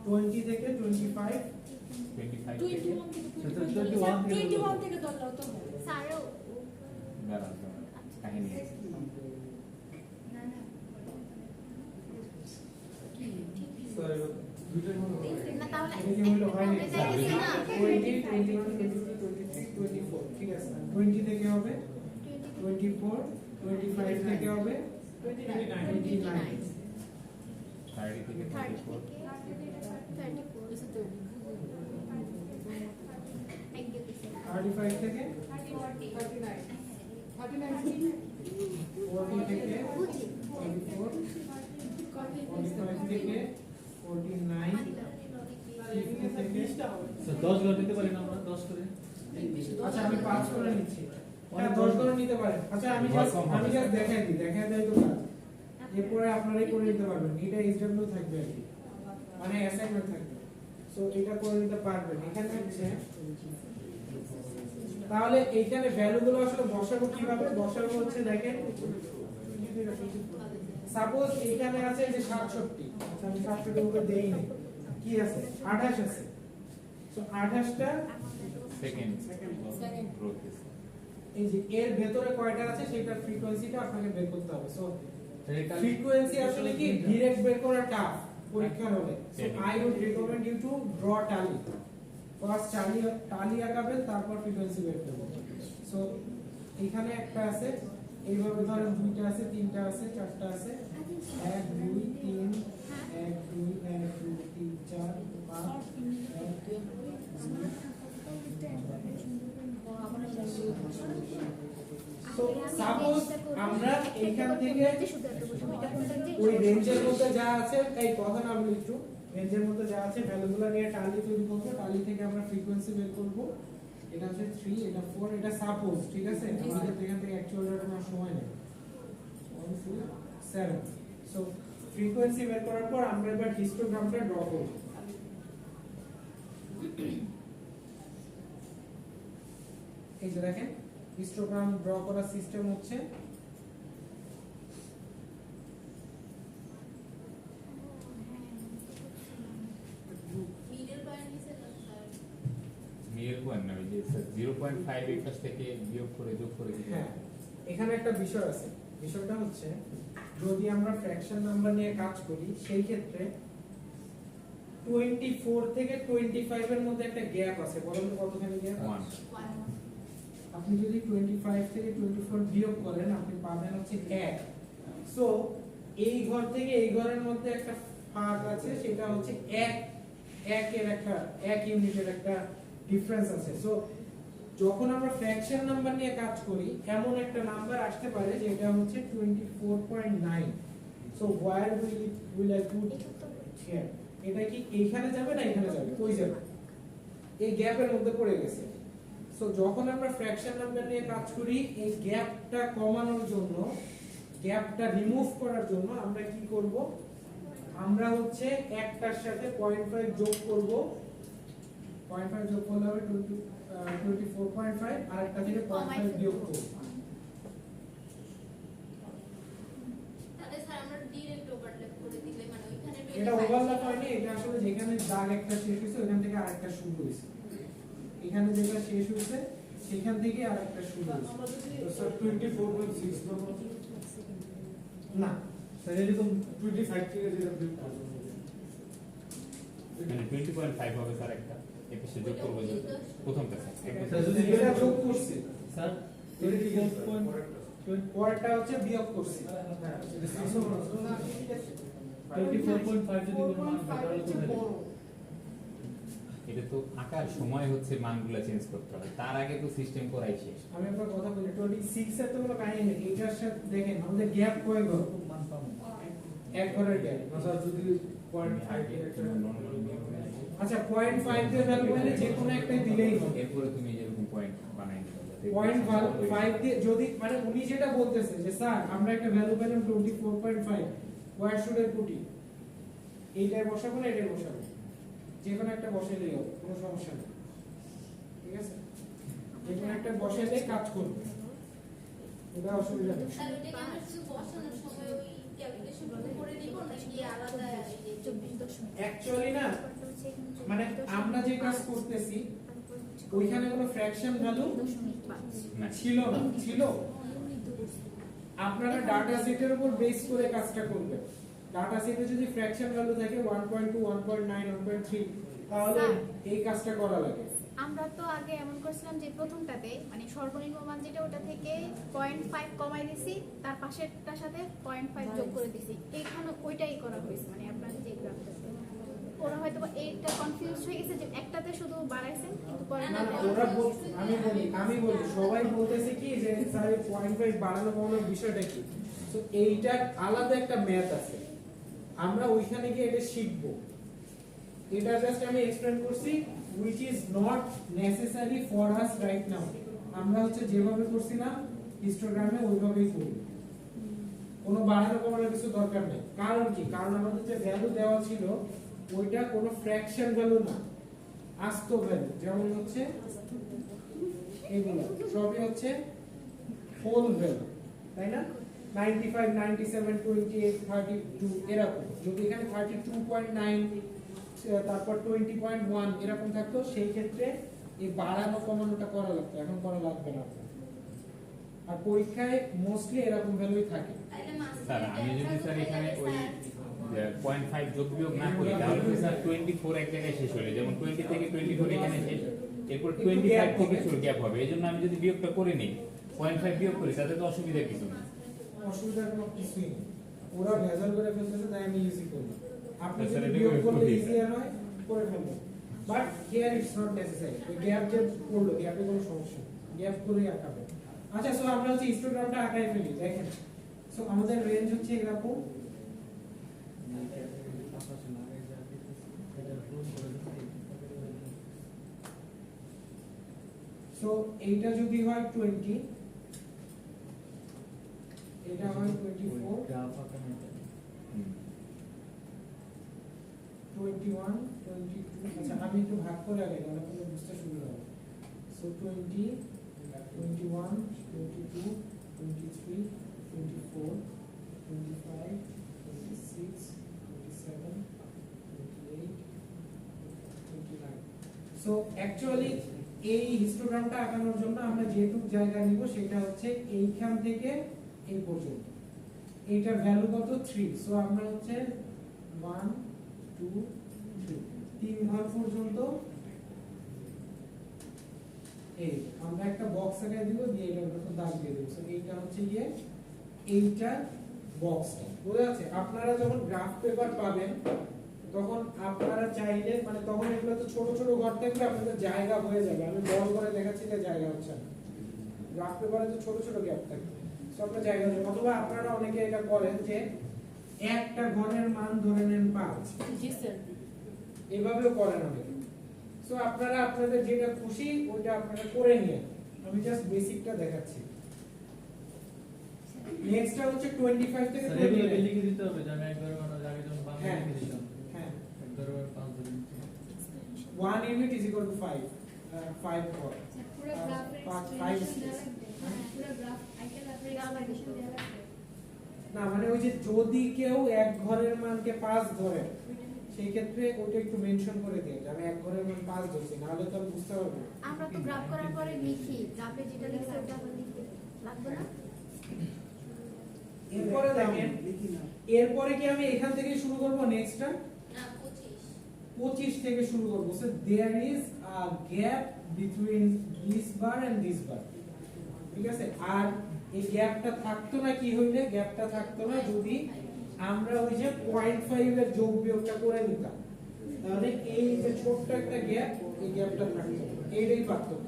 [SPEAKER 1] 20 থেকে 25
[SPEAKER 6] 25 থেকে
[SPEAKER 4] 21 থেকে
[SPEAKER 2] সেটা
[SPEAKER 4] 21
[SPEAKER 2] 21
[SPEAKER 4] থেকে ধরলেও তো হবে।
[SPEAKER 8] স্যারও
[SPEAKER 6] দাঁড়ান কাহিনী আছে।
[SPEAKER 5] স্যার এবার দুইটার মধ্যে
[SPEAKER 8] না তাহলে
[SPEAKER 1] এটা কি হলো? হয়নি।
[SPEAKER 8] এটা গেছে না
[SPEAKER 1] 20, 21, 22, 23, 24 ঠিক আছে 20 থেকে হবে 24, 25 থেকে হবে 29,
[SPEAKER 6] 30 থেকে
[SPEAKER 8] 30
[SPEAKER 6] 34
[SPEAKER 8] থেকে 34 একদম
[SPEAKER 1] 35 থেকে
[SPEAKER 3] 39 39
[SPEAKER 1] 40 থেকে
[SPEAKER 8] বুঝি
[SPEAKER 1] 44, 45 থেকে 49, 50 থেকে
[SPEAKER 2] স্যার 10 ঘর নিতে পারি না আমরা 10 করে
[SPEAKER 1] আচ্ছা আমি 5 করে নিচ্ছি হ্যাঁ 10 করে নিতে পারেন আচ্ছা আমি জাস্ট দেখাই দেয় তো কাজ এরপরে আপনারাই করে নিতে পারবেন এটা এসডব্লিউ থাকবে আর কি মানে অ্যাসাইনমেন্ট থাকবে সো এটা করে নিতে পারবেন এখানে হচ্ছে তাহলে এইখানে ভ্যালুগুলো আসলে বসাবো কিভাবে বসাবো হচ্ছে দেখেন সাপোজ এইখানে আছে যে 67 আচ্ছা আমি 67 উপরে দেই না কি আছে 28 আছে সো 28টা
[SPEAKER 6] সেকেন্ড
[SPEAKER 4] Second.
[SPEAKER 6] গ্রোথ
[SPEAKER 1] এই যে এর ভেতরে কয়টা আছে সেটা ফ্রিকোয়েন্সিটা আপনাকে বের করতে হবে সো
[SPEAKER 2] এটা
[SPEAKER 1] ফ্রিকোয়েন্সি আসলে কি ডিরেক্ট বের করা টাফ পরীক্ষার হলে so I would recommend you to draw tally first tally আঁকাবেন তারপর ফ্রিকোয়েন্সি বের করবেন সো এখানে একটা আছে এইভাবে ধরেন দুইটা আছে তিনটা আছে চারটা আছে 1 2 3 1 2 1 2 3 4 5 সো সাপোজ আমরা এইখান থেকে ওই রেঞ্জের মধ্যে যা আছে এই কথা না বলি একটু রেঞ্জের মধ্যে যা আছে ভ্যালুগুলো নিয়ে টালি তৈরি করব টালি থেকে আমরা ফ্রিকোয়েন্সি বের করব এটা হচ্ছে 3 এটা 4 এটা সাপোজ ঠিক আছে আমাদের এখান থেকে অ্যাকচুয়ালি কোনো সময় নেই 1 2 7 সো ফ্রিকোয়েন্সি বের করার পর আমরা এবার হিস্টোগ্রামটা ড্র করব এই যে দেখেন হিস্টোগ্রাম ড্র করার সিস্টেম হচ্ছে
[SPEAKER 6] মিডল পয়েন্ট না ওই যে 0.5 এর কাছ থেকে বিয়োগ করে যোগ করে দিতে
[SPEAKER 1] হ্যাঁ এখানে একটা বিষয় আছে বিষয়টা হচ্ছে যদি আমরা ফ্র্যাকশন নাম্বার নিয়ে কাজ করি সেই ক্ষেত্রে 24 থেকে 25 এর মধ্যে একটা গ্যাপ আছে বলুন তো কতখানি গ্যাপ
[SPEAKER 6] 1
[SPEAKER 1] আপনি যদি 25 থেকে 24 বিয়োগ করেন আপনি পাবেন হচ্ছে 1 সো এই ঘর থেকে এই ঘরের মধ্যে একটা ফাঁক আছে সেটা হচ্ছে 1 এর একটা 1 ইউনিটের একটা ডিফারেন্স আছে সো যখন আমরা ফ্র্যাকশন নাম্বার নিয়ে কাজ করি এমন একটা নাম্বার আসতে পারে যেটা হচ্ছে 24.9 so where will I put here এটা কি এইখানে যাবে না এখানে যাবে কই যাবে এই গ্যাপের মধ্যে পড়ে গেছে সো যখন আমরা ফ্র্যাকশন নাম্বার নিয়ে কাজ করি এই গ্যাপটা কমানোর জন্য গ্যাপটা রিমুভ করার জন্য আমরা কি করব আমরা হচ্ছে একটার সাথে 0.5 যোগ করব 0.5 যোগ করলে হবে 24.5 আর একটা থেকে 0.5 বিয়োগ করব এটা ওভারল্যাপ হয়নি এটা আসলে যেখানে দাগ একটা শেষ হয়েছে ওখান থেকে আরেকটা শুরু হয়েছে এখানে যেটা শেষ হয়েছে সেখান থেকে আরেকটা শুরু হয়েছে
[SPEAKER 3] আমরা যদি
[SPEAKER 5] স্যার 24.6 নম্বর
[SPEAKER 1] না
[SPEAKER 2] স্যার এরকম
[SPEAKER 5] 25 থেকে যেটা বিয়োগ করব
[SPEAKER 6] মানে 20.5 হবে স্যার একটা এর পাশে যোগ করব যে প্রথমটা স্যার
[SPEAKER 2] স্যার যদি
[SPEAKER 1] এটা যোগ করছি
[SPEAKER 2] স্যার
[SPEAKER 5] এটা কি
[SPEAKER 2] 24.5
[SPEAKER 1] পরেরটা হচ্ছে বিয়োগ করছি
[SPEAKER 5] হ্যাঁ
[SPEAKER 2] যদি কোনো মান হয় তাহলে
[SPEAKER 3] 4.5 হচ্ছে
[SPEAKER 2] কোথায়
[SPEAKER 3] বড়
[SPEAKER 6] এটা তো আকার সময় হচ্ছে মানগুলো চেঞ্জ করতে হবে তার আগে তো সিস্টেম করাই শেষ
[SPEAKER 1] আমি আপনার কথা বলি 26 এর তো কোনো কাহিনী নেই এটার সাথে দেখেন আমাদের গ্যাপ কয় ঘর
[SPEAKER 2] মান পাবো
[SPEAKER 1] এক ঘরের গ্যাপ
[SPEAKER 5] স্যার যদি 0.5 এর একটা
[SPEAKER 1] আচ্ছা 0.5 দিয়ে ভ্যালু পেলে যে কোনো একটাই দিলেই হবে
[SPEAKER 6] এরপরে তুমি যেরকম পয়েন্ট বানাই দিতে হবে
[SPEAKER 1] 0.5 দিয়ে যদি মানে উনি যেটা বলতেছে যে স্যার আমরা একটা ভ্যালু পেলাম 24.5 where should I put it এইটাই বসাবো না এটাই বসাবো যে কোনো একটা বসাইলেই হবে কোনো সমস্যা নেই ঠিক আছে যে কোনো একটা বসাইলেই কাজ করবে এটা অসুবিধা নেই
[SPEAKER 8] ক্যালকুলেশন করে দিব নাকি আলাদা এই যে 24.5
[SPEAKER 1] অ্যাকচুয়ালি না মানে আমরা যে কাজ করতেছি ওইখানে কোনো ফ্র্যাকশন ভ্যালু ছিল না, ছিল আপনারা ডাটা সেটের উপর বেস করে কাজটা করবেন। ডাটা সেটে যদি ফ্র্যাকশন ভ্যালু থাকে 1.2 1.9 1.3 তাহলে এই কাজটা করা লাগে।
[SPEAKER 8] আমরা তো আগে এমন করছিলাম যে প্রথমটাতে মানে সর্বনিম্ন মান যেটা ওটা থেকে 0.5 কমাই দিছি, তার পাশেরটার সাথে 0.5 যোগ করে দিছি। এইখানে ওইটাই করা হয়েছে, মানে আপনাদের যে গ্রাফটা ওরা হয়তো এইটা কনফিউজ হয়ে গেছে যে একটাতে শুধু বাড়াইছেন কিন্তু পরে
[SPEAKER 1] না না ওরা আমি বলি সবাই বলতেছে কি যে স্যার 0.5 বাড়ানো কমানোর বিষয়টা কি, তো এইটা আলাদা একটা ম্যাথ আছে, আমরা ওইখানে গিয়ে এটা শিখব। এটা জাস্ট আমি এক্সপ্লেন করছি which is not necessary for us right now। আমরা হচ্ছে যেভাবে করছিলাম হিস্টোগ্রামে ওইভাবেই করি, কোনো বাড়ানো কমানোর কিছু দরকার নেই। কারণ কি, কারণ আমাদের যে ভ্যালু দেওয়া ছিল ওইটা কোনো ফ্র্যাকশন ভ্যালু না, আস্ত ভ্যালু। যেমন হচ্ছে এগুলো সবই হচ্ছে হোল ভ্যালু, তাই না? 95 97 28 32 এরকম। যদি এখানে 32.9 তারপর 20.1 এরকম থাকতো সেই ক্ষেত্রে এই বাড়ানো কমানোটা করা লাগতো, এখন করা লাগবে না। আর পরীক্ষায় মোস্টলি এরকম ভ্যালুই থাকে।
[SPEAKER 6] স্যার আমি যদি স্যার এখানে ওই 0.5 যোগ বিয়োগ না করি তাহলে তো স্যার 24 এক জায়গায় শেষ হলো, যেমন 20 থেকে 24 এখানে শেষ, এরপর 25 থেকে শুরু গ্যাপ হবে। এইজন্য আমি যদি বিয়োগটা করে নিই 0.5 বিয়োগ করি তাতে তো অসুবিধা কিছু না।
[SPEAKER 1] অসুবিধা কোনো কিছুই নেই, ওরা ভেজাল করে ফেলতেছে তাই আমি ইজি করি। আপনি
[SPEAKER 6] স্যার,
[SPEAKER 1] যদি
[SPEAKER 6] এটা
[SPEAKER 1] বিয়োগ
[SPEAKER 6] করে
[SPEAKER 1] করলে
[SPEAKER 6] দিই,
[SPEAKER 1] ইজিয়ার হয় করে ফেলবেন, but here it's not necessary. ওই গ্যাপ যে করলো গ্যাপে কোনো সমস্যা নেই, গ্যাপ করেই আঁকাবেন। আচ্ছা সো আমরা হচ্ছে হিস্টোগ্রামটা আঁকাই ফেলি, দেখেন। সো আমাদের রেঞ্জ হচ্ছে এরকম, সো এইটা যদি হয় 20, এটা হয় 24, 21 22। আচ্ছা আমি একটু ভাগ করে আগে তাহলে আপনাদের বুঝতে সুবিধা হবে। সো 20 21 22 23 24 25 26 27 28 29। সো অ্যাকচুয়ালি এই হিস্টোগ্রামটা আঁকানোর জন্য আমরা যেটুকু জায়গা নিব সেটা হচ্ছে এইখান থেকে এই পর্যন্ত। এইটার ভ্যালু কত 3, সো আমরা হচ্ছে 1 2 3 তিন ঘর পর্যন্ত এই আমরা একটা বক্স আকারে দিব, দিয়ে এটার উপর দাগ দিয়ে দেব। সো এইটা হচ্ছে গিয়ে এইটা বক্সটা বোঝা যাচ্ছে। আপনারা যখন গ্রাফ পেপার পাবেন তখন আপনারা চাইলে মানে তখন এগুলো তো ছোট ছোট ঘর থাকবে, আপনাদের জায়গা হয়ে যাবে। আমি বড় করে দেখাচ্ছি যে জায়গা হচ্ছে না, গ্রাফ পেপারে তো ছোট ছোট গ্যাপ থাকে, সো আপনার জায়গা হবে। অথবা আপনারা অনেকে এটা করেন যে একটা ঘরের মান ধরে নেন 5,
[SPEAKER 4] জি স্যার।
[SPEAKER 1] এভাবেও করেন অনেকে। সো আপনারা আপনাদের যেটা খুশি ওটা আপনারা করে নিন, আমি জাস্ট বেসিকটা দেখাচ্ছি। নেক্সটটা হচ্ছে 25 থেকে
[SPEAKER 2] স্যার এগুলো
[SPEAKER 1] 29।
[SPEAKER 2] লিখে দিতে হবে যে আমি একবার বানানোর আগে যখন বাংলা
[SPEAKER 1] হ্যাঁ।
[SPEAKER 2] লিখে দিতাম
[SPEAKER 1] হ্যাঁ,
[SPEAKER 2] একবার 5 ধরে নিতে।
[SPEAKER 1] 1 ইউনিট ইজ ইকুয়াল টু 5 5 ঘর।
[SPEAKER 8] পুরো গ্রাফের
[SPEAKER 1] 5
[SPEAKER 8] পুরো গ্রাফ আইটা গ্রাফের এক্সপ্লেনেশন দেওয়া লাগবে।
[SPEAKER 1] না মানে ওই যে যদি কেউ এক ঘরের মানকে 5 ধরে সেই ক্ষেত্রে ওটা একটু মেনশন করে দিন যে আমি এক ঘরের মান 5 ধরছি, না হলে তো আমি বুঝতে পারবো না।
[SPEAKER 8] আমরা তো গ্রাফ করার পরে লিখি, গ্রাফে যেটা লিখছে ওটা আবার লিখতে লাগবে না?
[SPEAKER 1] এরপরে দেখেন, এরপরে কি আমি এখান থেকে শুরু করব নেক্সটটা?
[SPEAKER 8] না 25
[SPEAKER 1] 25 থেকে শুরু করব। So there is a gap between this bar and this bar, ঠিক আছে? আর এই গ্যাপটা থাকতো না কি হইলে, গ্যাপটা থাকতো না যদি আমরা ওই যে 0.5 এর যোগ বিয়োগটা করে নিতাম, তাহলে এই যে ছোট্ট একটা গ্যাপ, এই গ্যাপটা থাকতো, এইটাই পার্থক্য।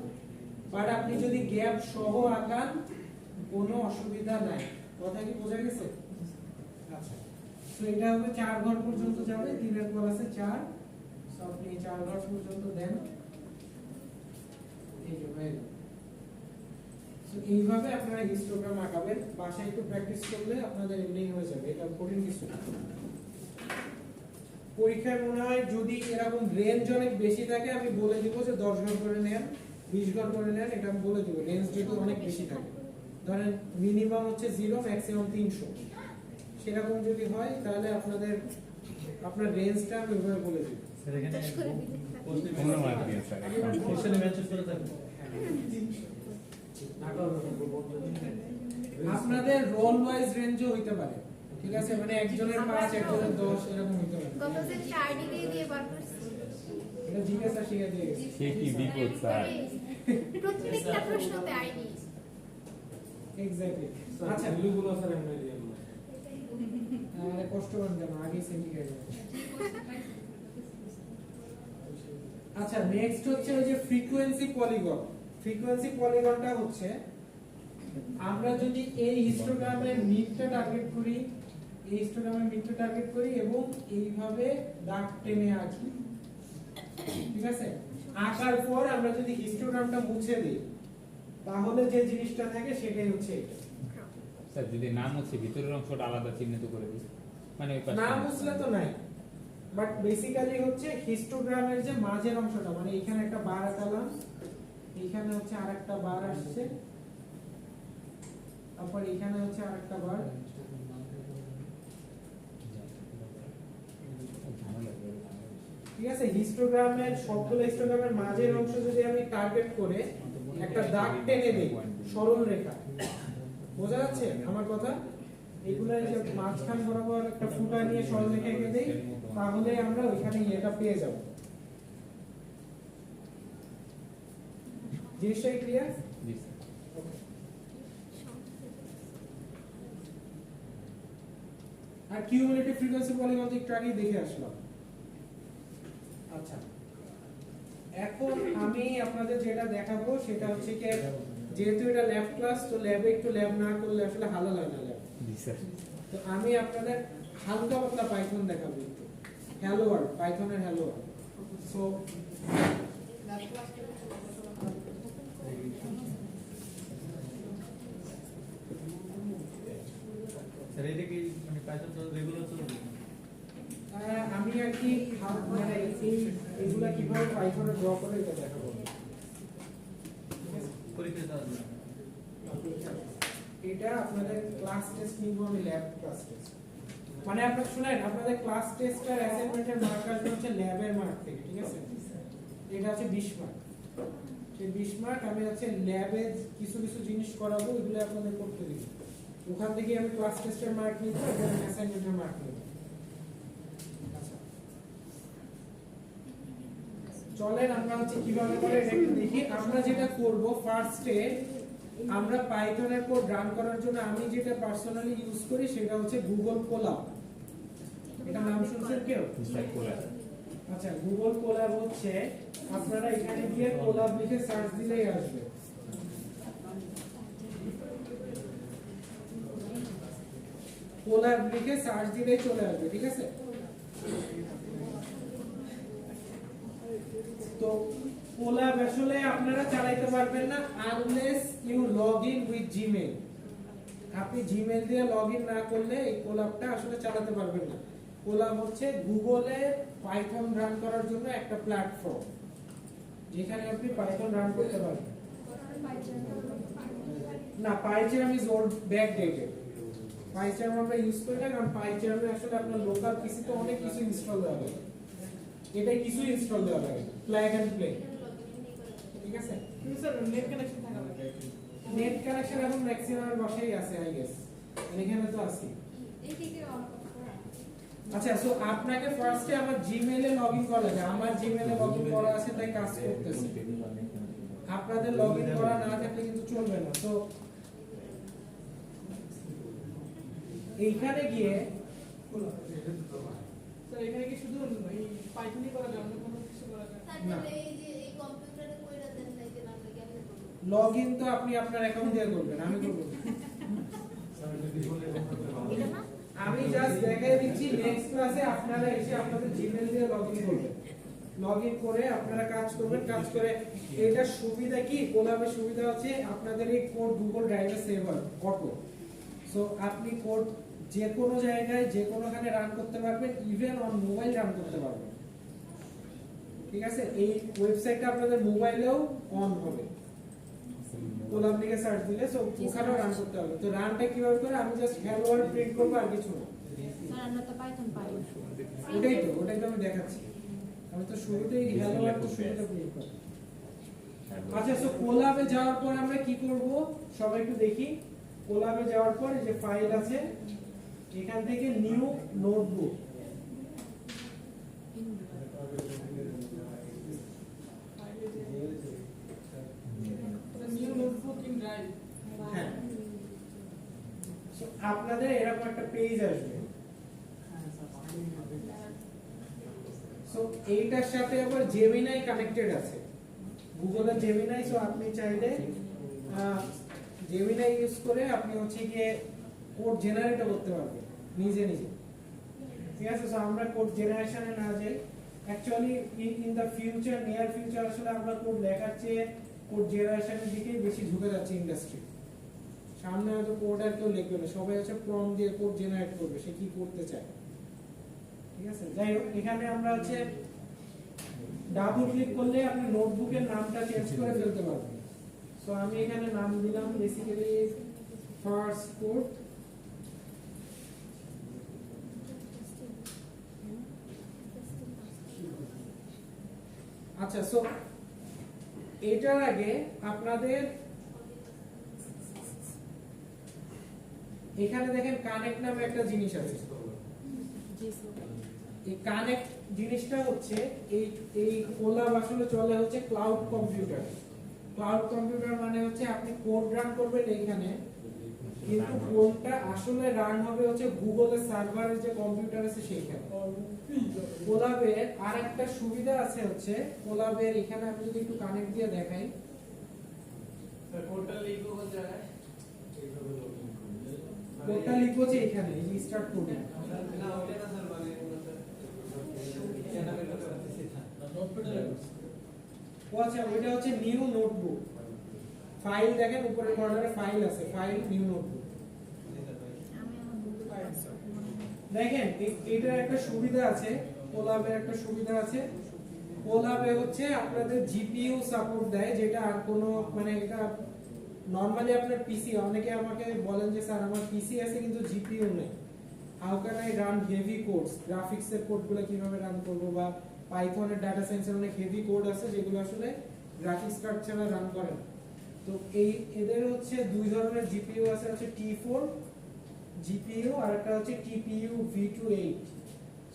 [SPEAKER 1] বাট আপনি যদি গ্যাপ সহ আঁকান কোনো অসুবিধা নাই, কথা কি বোঝা গেছে? আচ্ছা, তো এটা হবে 4 ঘর পর্যন্ত যাবে, 3 এর পর আছে 4, সো আপনি 4 ঘর পর্যন্ত দেন, এই যে হয়ে গেল। সো এইভাবে আপনারা হিস্টোগ্রাম আঁকাবেন, বাসায় একটু প্র্যাকটিস করলে আপনাদের এমনিই হয়ে যাবে, এটা কঠিন কিছু না। পরীক্ষায় মনে হয় যদি এরকম রেঞ্জ অনেক বেশি থাকে আমি বলে দিব যে 10 ঘর করে নেন, 20 ঘর করে নেন, এটা আমি বলে দিব। রেঞ্জ যদি অনেক বেশি থাকে, ধরেন মিনিমাম হচ্ছে 0, ম্যাক্সিমাম 300, সেরকম যদি হয় তাহলে আপনার রেঞ্জটা আমি ওইভাবে বলে দিই।
[SPEAKER 2] স্যার এখানে
[SPEAKER 6] কোনো মার্ক দিয়ে স্যার
[SPEAKER 2] কোশ্চেনে মেনশন করে থাকবে।
[SPEAKER 1] আপনাদের রোল ওয়াইজ রেঞ্জও হইতে পারে, ঠিক আছে, মানে একজনের 5 একজনের 10 এরকম হইতে পারে।
[SPEAKER 8] গত সেমিস্টার আইডি দিয়ে বার করছি।
[SPEAKER 1] এটা জিজ্ঞাসা শিখে দিয়ে গেছি।
[SPEAKER 6] সে কি বিপদ স্যার।
[SPEAKER 8] প্রত্যেকটা প্রশ্নতে আইডি।
[SPEAKER 1] এক্স্যাক্টলি। আচ্ছা
[SPEAKER 9] ভ্যালুগুলো স্যার আমরা দিয়ে দিলাম।
[SPEAKER 1] আরে কষ্ট করেন কেন, আগেই সেন্ড করে দেব। আচ্ছা নেক্সট হচ্ছে ওই যে ফ্রিকোয়েন্সি পলিগন। ফ্রিকোয়েন্সি পলিগনটা হচ্ছে আমরা যদি এই হিস্টোগ্রামের মিডটা টার্গেট করি, এই হিস্টোগ্রামের মিডটা টার্গেট করি এবং এইভাবে দাগ টেনে আঁকি, ঠিক আছে, আঁকার পর আমরা যদি হিস্টোগ্রামটা মুছে দিই তাহলে যে জিনিসটা থাকে সেটাই হচ্ছে এটা।
[SPEAKER 6] স্যার যদি নাম হচ্ছে ভিতরের অংশটা আলাদা চিহ্নিত করে দিই, মানে ওই পাশে
[SPEAKER 1] না মুছলে তো নাই, বাট বেসিক্যালি হচ্ছে হিস্টোগ্রামের যে মাঝের অংশটা, মানে এখানে একটা বার আঁকালাম, এখানে হচ্ছে আরেকটা বার আসছে, তারপর এখানে হচ্ছে আরেকটা বার, ঠিক আছে। হিস্টোগ্রামের সবগুলো হিস্টোগ্রামের মাঝের অংশ যদি আমি টার্গেট করে একটা দাগ টেনে দিই, সরল রেখা, বোঝা যাচ্ছে আমার কথা? এগুলো যে মাঝখান বরাবর একটা ফুটা নিয়ে সরল রেখা এঁকে দেই, তাহলে আমরা ওইখানে এটা পেয়ে যাব। জিনিসটা ক্লিয়ার?
[SPEAKER 6] জি স্যার।
[SPEAKER 1] আর কিউমুলেটিভ ফ্রিকোয়েন্সি পলিগন তো একটু আগেই দেখে আসলাম। আচ্ছা এখন আমি আপনাদের যেটা দেখাবো সেটা হচ্ছে কি, যেহেতু এটা ল্যাব ক্লাস, তো ল্যাবে একটু ল্যাব না করলে আসলে ভালো লাগে না ল্যাব।
[SPEAKER 6] জি স্যার।
[SPEAKER 1] তো আমি আপনাদের হালকা পাতলা পাইথন দেখাবো একটু, হ্যালো ওয়ার্ল্ড, পাইথনের হ্যালো ওয়ার্ল্ড। সো
[SPEAKER 2] স্যার এটা কি মানে পাইথন তো রেগুলার চলবে?
[SPEAKER 1] আমি আর কি মানে এগুলা কিভাবে পাইথনে ড্র করে এটা দেখাবো।
[SPEAKER 2] পরীক্ষা দেওয়া যাবে।
[SPEAKER 1] এটা আপনাদের ক্লাস টেস্ট নিব, আমি ল্যাব ক্লাস টেস্ট, মানে আপনারা শুনেন, আপনাদের ক্লাস টেস্টের অ্যাসাইনমেন্টের মার্ক আসবে হচ্ছে ল্যাবের মার্ক থেকে, ঠিক আছে। এটা হচ্ছে 20 মার্ক, সেই 20 মার্ক আমি হচ্ছে ল্যাবে কিছু কিছু জিনিস করাবো, এগুলো আপনাদের করতে দিব। ওখান থেকে আমি ক্লাস টেস্টের মার্ক নিব এবং অ্যাসাইনমেন্টের মার্ক নিব। আচ্ছা চলেন আমরা হচ্ছে কিভাবে করে এটা একটু দেখি। আমরা যেটা করব ফার্স্টে, আমরা পাইথনের কোড রান করার জন্য আমি যেটা পার্সোনালি ইউজ করি সেটা হচ্ছে গুগল কোলাব। এটা নাম শুনছেন কেউ?
[SPEAKER 6] স্যার কোলা।
[SPEAKER 1] আচ্ছা গুগল কোলাব হচ্ছে, আপনারা এখানে গিয়ে কোলাব লিখে সার্চ দিলেই আসবে। কোলাব লিখে সার্চ দিলেই চলে আসবে, ঠিক আছে। তো কোলাব আসলে আপনারা চালাইতে পারবেন না unless you log in with Gmail. আপনি জিমেইল দিয়ে লগ ইন না করলে এই কোলাবটা আসলে চালাতে পারবেন না। কোলাব হচ্ছে গুগলে পাইথন রান করার জন্য একটা প্ল্যাটফর্ম, যেখানে আপনি পাইথন রান করতে পারবেন। না, PyCharm is old backdated. PyCharm আমরা ইউজ করি না, কারণ পাইচার্মে আসলে আপনার লোকাল পিসিতে অনেক কিছু ইনস্টল দেওয়া লাগে, এটাই কিছু ইনস্টল দেওয়া লাগে, প্লাগ এন্ড প্লে, ঠিক আছে।
[SPEAKER 3] কিন্তু স্যার নেট কানেকশন থাকা লাগে।
[SPEAKER 1] নেট কানেকশন এখন ম্যাক্সিমাম বাসায় আছে আই গেস, এখানে তো আছে। আচ্ছা সো আপনাকে ফার্স্টে আমার জিমেইলে লগইন করা লাগে, আমার জিমেইলে লগইন করা আছে তাই কাজ করতেছে। আপনাদের লগইন করা না থাকলে কিন্তু চলবে না। তো এইখানে গিয়ে
[SPEAKER 3] স্যার এখানে কি শুধু এই পাইথনই করা যায়, অন্য কোনো কিছু করা যায়?
[SPEAKER 1] না,
[SPEAKER 8] এই যে এই কম্পিউটারে কইরা দেন না, এই যে আমরা কেমনে করব?
[SPEAKER 1] লগইন তো আপনি আপনার অ্যাকাউন্ট দিয়ে করবেন, আমি করব না।
[SPEAKER 8] এটা না
[SPEAKER 1] আমি জাস্ট দেখাই দিচ্ছি, নেক্সট ক্লাসে আপনারা এসে আপনাদের জিমেইল দিয়ে লগইন করবেন, লগইন করে আপনারা কাজ করবেন। কাজ করে এটা সুবিধা কি, কোলাবের সুবিধা হচ্ছে আপনাদের এই কোড গুগল ড্রাইভে সেভ হয় অটো। সো আপনি কোড যে কোনো জায়গায় যে কোনোখানে রান করতে পারবেন, ইভেন অন মোবাইল রান করতে পারবেন, ঠিক আছে। এই ওয়েবসাইটটা আপনাদের মোবাইলেও অন হবে। কোলাব লিখে সার্চ দিলে সো ওখানেও রান করতে হবে। তো রানটা কিভাবে করে, আমি জাস্ট হ্যালো ওয়ার্ল্ড প্রিন্ট করবো আর কিছু না।
[SPEAKER 4] স্যার আমরা তো পাইথন পাই।
[SPEAKER 1] ওটাই তো আমি দেখাচ্ছি। আমি তো শুরুতেই হ্যালো ওয়ার্ল্ড শুরুতে প্রিন্ট করব। আচ্ছা, সো কোলাবে যাওয়ার পর আমরা কি করব সবাই একটু দেখি। কোলাবে যাওয়ার পর যে ফাইল আছে এখান থেকে new notebook,
[SPEAKER 3] new notebook in drive.
[SPEAKER 1] হ্যাঁ, সো আপনাদের এরকম একটা পেজ আসবে। সো এইটার সাথে আবার জেমিনাই কানেক্টেড আছে, গুগলের জেমিনাই। সো আপনি চাইলে জেমিনাই ইউজ করে আপনি হচ্ছে গিয়ে কোড জেনারেট করতে পারবেন নিজে নিজে, ঠিক আছে। সো আমরা কোড জেনারেশনে না যাই, actually in the future, near future আসলে আমরা কোড লেখার চেয়ে কোড জেনারেশনের দিকেই বেশি ঝুঁকে যাচ্ছে ইন্ডাস্ট্রি। সামনে হয়তো কোড আর কেউ লিখবে না, সবাই হচ্ছে প্রম্পট দিয়ে কোড জেনারেট করবে, সে কি করতে চায়, ঠিক আছে। যাই হোক, এখানে আমরা হচ্ছে ডাবল ক্লিক করলে আপনি নোটবুকের নামটা চেঞ্জ করে ফেলতে পারবেন। সো আমি এখানে নাম দিলাম বেসিক্যালি ফার্স্ট কোড। আচ্ছা, সো এটার আগে আপনাদের এখানে দেখেন কানেক্ট নামে একটা জিনিস আছে। এই কানেক্ট জিনিসটা হচ্ছে এই কোলাব আসলে চলে হচ্ছে ক্লাউড কম্পিউটার। ক্লাউড কম্পিউটার মানে হচ্ছে আপনি কোড রান করবেন এইখানে, কিন্তু কোডটা আসলে রান হবে হচ্ছে গুগলের সার্ভারের যে কম্পিউটার আছে সেইখানে। কোলাবের আরেকটা সুবিধা আছে হচ্ছে কোলাবের এখানে আমি যদি একটু কানেক্ট দিয়ে দেখাই,
[SPEAKER 2] কোডটা লিখবো কোন জায়গায়?
[SPEAKER 1] কোডটা লিখবো যে এখানে এই স্টার্ট কোডে।
[SPEAKER 2] না ওটা না স্যার, মানে
[SPEAKER 1] ও আচ্ছা, ওইটা হচ্ছে নিউ নোটবুক ফাইল। দেখেন উপরের কর্নারে ফাইল আছে, ফাইল নিউ নোটবুক। দেখেন এটার একটা সুবিধা আছে, কোলাবের একটা সুবিধা আছে। কোলাবে হচ্ছে আপনাদের জিপিইউ সাপোর্ট দেয়, যেটা আর কোনো মানে এটা নরমালি আপনার পিসি, অনেকে আমাকে বলেন যে স্যার আমার পিসি আছে কিন্তু জিপিইউ নেই, how can I run heavy codes, graphics এর কোডগুলো কিভাবে রান করব, বা পাইথনের ডাটা সায়েন্সের অনেক হেভি কোড আছে যেগুলো আসলে গ্রাফিক্স কার্ড ছাড়া রান করে না। তো এই এদের হচ্ছে দুই ধরনের জিপিইউ আছে, হচ্ছে T4 জিপিইউ আর একটা হচ্ছে TPU V28।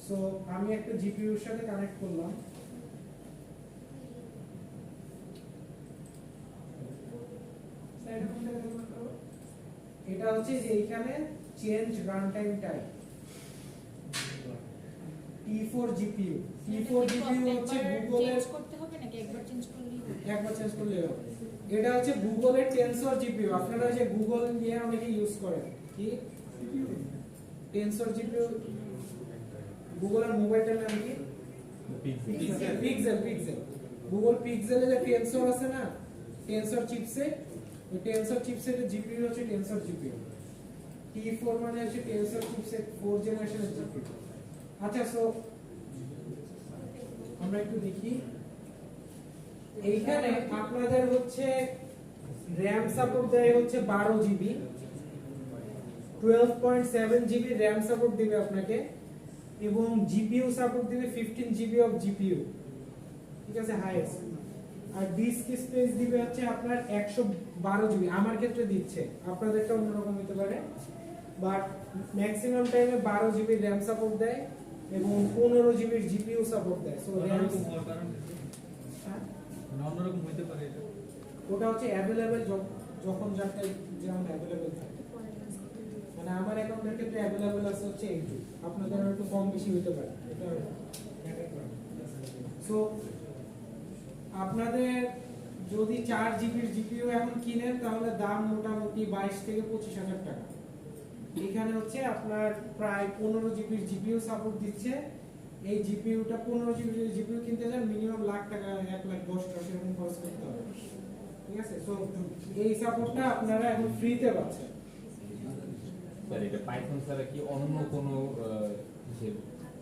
[SPEAKER 1] সো আমি একটা জিপিইউ এর সাথে কানেক্ট করলাম। এটা হচ্ছে যে এখানে change run time time T4 GPU। T4 GPU হচ্ছে গুগলের,
[SPEAKER 4] চেঞ্জ করতে হবে নাকি একবার চেঞ্জ করলেই হবে?
[SPEAKER 1] একবার চেঞ্জ করলে হবে। এটা হচ্ছে গুগলের টেনসর জিপিইউ। আপনারা যে গুগল নিয়ে অনেকে ইউজ করেন, কি টেনসর জিপিইউ, গুগলের মোবাইলটার নাম কি? পিক্সেল। গুগল পিক্সেলে যে টেনসর আছে না, টেনসর চিপসেট, ওই টেনসর চিপসেটের জিপিইউ হচ্ছে টেনসর জিপিইউ। T4 মানে হচ্ছে টেনসর চিপসেট 4 জেনারেশনের জিপিইউ। আচ্ছা, সো আমরা একটু দেখি এইখানে আপনাদের হচ্ছে RAM সাপোর্ট দেয় হচ্ছে 12 জিবি, 12.7 জিবি RAM সাপোর্ট দিবে আপনাকে, এবং GPU সাপোর্ট দিবে 15 জিবি অফ GPU, ঠিক আছে, হাইয়েস্ট। আর ডিস্ক স্পেস দিবে হচ্ছে আপনার 112 জিবি, আমার ক্ষেত্রে দিচ্ছে, আপনাদেরটা অন্যরকম হতে পারে, বাট ম্যাক্সিমাম টাইমে 12 জিবি RAM সাপোর্ট দেয় এবং 15 জিবির GPU সাপোর্ট দেয়। সো RAM
[SPEAKER 2] অন্যরকম হইতে পারে এটা।
[SPEAKER 1] ওটা হচ্ছে অ্যাভেলেবেল যখন যাতে যেমন অ্যাভেলেবেল থাকে, মানে আমার অ্যাকাউন্টের ক্ষেত্রে অ্যাভেলেবেল আছে হচ্ছে 8 আপনাদের একটু কম বেশি হতে পারে, এটা ম্যাটার করে। সো আপনাদের যদি 4 জিবির জিপিইউ এখন কিনেন তাহলে দাম মোটামুটি 22 থেকে 25,000 টাকা। এখানে হচ্ছে আপনার প্রায় 15 জিবির জিপিইউ সাপোর্ট দিচ্ছে। এই জিপিইউটা 15 জিবির জিপিইউ কিনতে যান মিনিমাম লাখ টাকা, 1,10,000 এরকম খরচ করতে হবে, ঠিক আছে। সো এই সাপোর্টটা আপনারা এখন ফ্রিতে পাচ্ছেন।
[SPEAKER 6] স্যার এটা পাইথন ছাড়া কি অন্য কোনো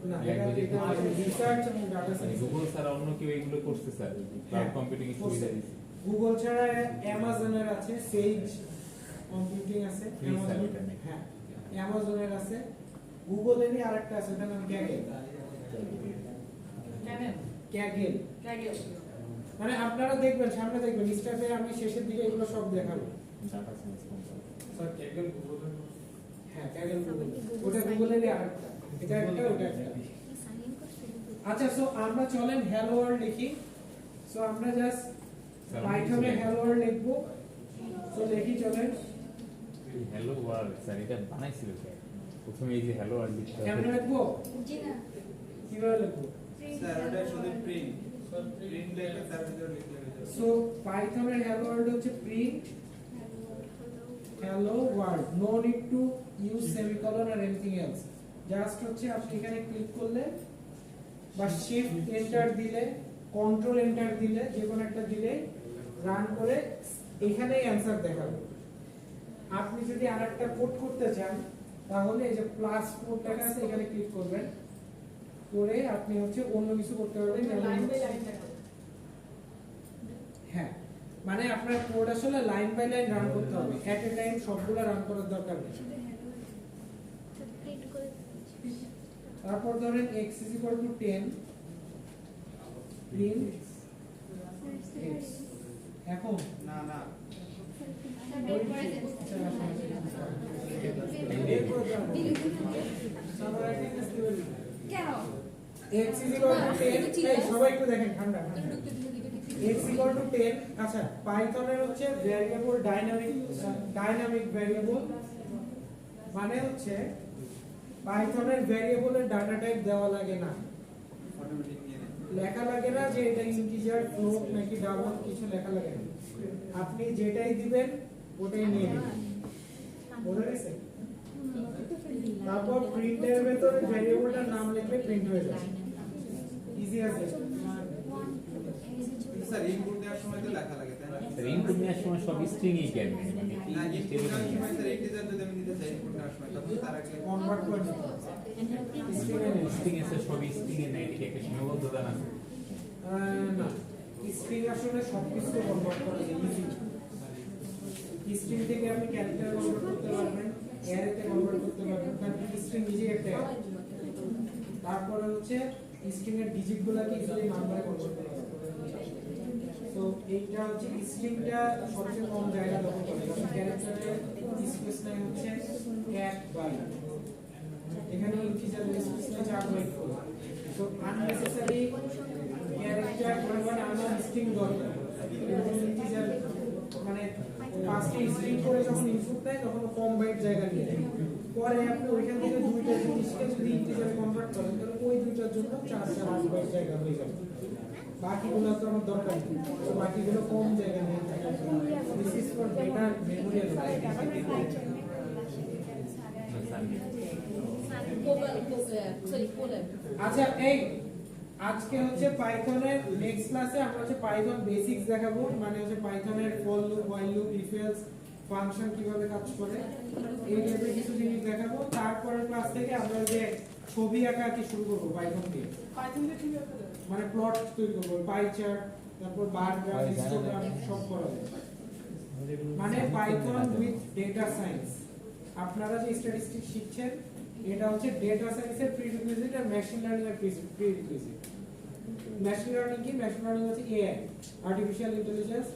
[SPEAKER 1] না, এটা রিসার্চ এবং ডাটা সায়েন্স,
[SPEAKER 6] গুগল ছাড়া অন্য কেউ এগুলো করছে স্যার? ক্লাউড কম্পিউটিং এর সুবিধা দিচ্ছে?
[SPEAKER 1] গুগল ছাড়া অ্যামাজনের আছে, সেজ কম্পিউটিং আছে,
[SPEAKER 6] Free
[SPEAKER 1] অ্যামাজন,
[SPEAKER 6] service নাকি?
[SPEAKER 1] হ্যাঁ অ্যামাজনের আছে, গুগলেরই আরেকটা আছে, ওটার নাম ক্যাগেল। ক্যাগেল মানে আপনারা দেখবেন, সামনে দেখবেন স্টাফে আমি শেষের দিকে এগুলো সব দেখাবো।
[SPEAKER 5] স্যার ক্যাগেল গুগলের
[SPEAKER 1] হ্যাঁ ক্যাগেল গুগল, ওটা গুগলেরই আরেকটা, এটা একটা ওটা একটা। আচ্ছা সো আমরা চলেন হ্যালো ওয়ার্ল্ড লিখি। সো আমরা জাস্ট পাইথনে হ্যালো ওয়ার্ল্ড লিখবো। সো লিখি চলেন
[SPEAKER 6] হ্যালো ওয়ার্ল্ড, স্যার এটা বানাইছিল কে? প্রথমে এই যে হ্যালো ওয়ার্ল্ড লিখতে
[SPEAKER 1] কেমন
[SPEAKER 6] হবে।
[SPEAKER 1] লিখবো,
[SPEAKER 8] জি না
[SPEAKER 1] কিভাবে লিখবো?
[SPEAKER 5] স্যার ওটা শুধু প্রিন্ট প্রিন্ট লেখা তার ভিতরে লিখলে হয়ে যাবে।
[SPEAKER 1] সো পাইথনের হ্যালো ওয়ার্ল্ড হচ্ছে print hello world, no need to use semicolon আর এনিথিং এলস। জাস্ট হচ্ছে আপনি এখানে ক্লিক করলে বা শিফট এন্টার দিলে, কন্ট্রোল এন্টার দিলে, যে কোনো একটা দিলে রান করে এখানেই অ্যানসার দেখাবে। আপনি যদি আরেকটা কোড করতে চান তাহলে এই যে প্লাস কোডটা আছে এখানে ক্লিক করবেন, করে আপনি হচ্ছে অন্য কিছু করতে পারবেন, যেমন
[SPEAKER 3] লাইন বাই লাইন দেখো।
[SPEAKER 1] হ্যাঁ মানে আপনার কোড আসলে লাইন বাই লাইন রান করতে হবে, এট এ টাইম সবগুলো রান করার দরকার নেই।
[SPEAKER 8] প্রিন্ট করে
[SPEAKER 1] তারপর ধরেন x = 10 প্রিন্ট x। এখন
[SPEAKER 5] না না
[SPEAKER 8] কেন
[SPEAKER 1] x = 10, এই সবাই একটু দেখেন ঠান্ডা ঠান্ডা। x = 10, আচ্ছা পাইথনের হচ্ছে ভেরিয়েবল ডাইনামিক ভেরিয়েবল, মানে হচ্ছে পাইথনের ভেরিয়েবলের ডাটা টাইপ দেওয়া লাগে না,
[SPEAKER 5] অটোমেটিক নিয়ে নেয়।
[SPEAKER 1] লেখা লাগে না যে এটা ইন্টিজার, ফ্লোট নাকি ডাবল, কিছু লেখা লাগে না, আপনি যেটাই দিবেন ওটাই নিয়ে নেবেন, বুঝা গেছে? তারপর প্রিন্টের ভেতরে ভেরিয়েবলটার নাম লিখলে প্রিন্ট হয়ে যাবে, ইজি আছে।
[SPEAKER 5] স্যার ইনপুট দেওয়ার সময় তো লেখা লাগে তাই না?
[SPEAKER 6] স্যার ইনপুট নেওয়ার সময় সব স্ট্রিংই কেন মানে কি
[SPEAKER 5] না ইনপুট
[SPEAKER 6] স্টেবল
[SPEAKER 5] দেওয়ার
[SPEAKER 6] নেই?
[SPEAKER 5] সময় স্যার ইন্টিজার যদি আমি নিতে চাই ইনপুট নেওয়ার সময় তখন তার আগে
[SPEAKER 1] কনভার্ট করে দিতে হবে। স্ট্রিংয়ে নেই।
[SPEAKER 6] স্ট্রিং এর সব স্ট্রিং এর নাই, এদিকে একটা সীমাবদ্ধতা আছে।
[SPEAKER 1] না স্ট্রিং আসলে সবকিছু কনভার্ট করা যায় ইজি। স্ট্রিং থেকে আপনি ক্যারেক্টার কনভার্ট করতে পারবেন, অ্যারেতে কনভার্ট করতে পারবেন, কারণ স্ট্রিং নিজেই একটা অ্যারে। তারপরে হচ্ছে স্ট্রিং এর ডিজিটগুলোকে ইজিলি নাম্বারে কনভার্ট করা যাবে। তো এইটা হচ্ছে স্ট্রিংটা সবচেয়ে কম জায়গা দখল করে, কারণ ক্যারেক্টারের স্পেস নাই হচ্ছে 1 বাইট, এখানে ইন্টিজার স্পেস নাই 4 বাইট করে। তো আননেসেসারি ক্যারেক্টার মানে আমার স্ট্রিং দরকার, এরকম ইন্টিজার মানে ফার্স্টে স্ট্রিং করে যখন ইনপুট দেয় তখন কম বাইট জায়গা নিয়ে নেয়, পরে আপনি ওইখান থেকে দুইটা জিনিসকে যদি ইন্টিজারে কনভার্ট করেন তাহলে ওই দুইটার জন্য 4 বাইট জায়গা হয়ে যাবে, বাকিগুলো তো আমার দরকার নেই, তো বাকিগুলো কম জায়গা নিয়ে থাকে। This is for data memory আচ্ছা এই আজকে হচ্ছে পাইথনের নেক্সট ক্লাসে আমরা হচ্ছে পাইথন বেসিক্স দেখাবো, মানে হচ্ছে পাইথনের for loop, while loop, if else function কিভাবে কাজ করে, এই টাইপের কিছু জিনিস দেখাবো। তারপরের ক্লাস থেকে আমরা যে ছবি আঁকা কি শুরু করবো পাইথন দিয়ে,
[SPEAKER 3] পাইথন দিয়ে ঠিক আছে
[SPEAKER 1] মানে প্লট তৈরি করবো, পাই চার্ট, তারপর বার গ্রাফ, হিস্টোগ্রাম সব করা যায়, মানে পাইথন উইথ ডেটা সায়েন্স। আপনারা যে স্ট্যাটিস্টিক্স শিখছেন এটা হচ্ছে ডেটা সায়েন্সের প্রিরিকুইজিট আর মেশিন লার্নিং এর প্রিরিকুইজিট। মেশিন লার্নিং কি? মেশিন লার্নিং হচ্ছে এআই, আর্টিফিশিয়াল ইন্টেলিজেন্স,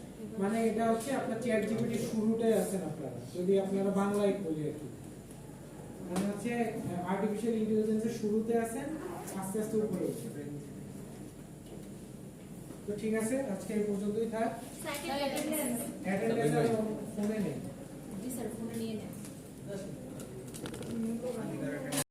[SPEAKER 1] মানে এটা হচ্ছে আপনার চ্যাট জিপিটি শুরুটাই আছেন আপনারা, যদি আপনারা বাংলায় বলি আর কি, মানে হচ্ছে আর্টিফিশিয়াল ইন্টেলিজেন্সের শুরুতে আছেন, আস্তে আস্তে উপরে উঠছে। তো ঠিক আছে, আজকে এই পর্যন্তই থাক। অ্যাটেন্ডেন্স আর ফোনে নেই।
[SPEAKER 4] জি স্যার ফোনে নিয়ে নেন।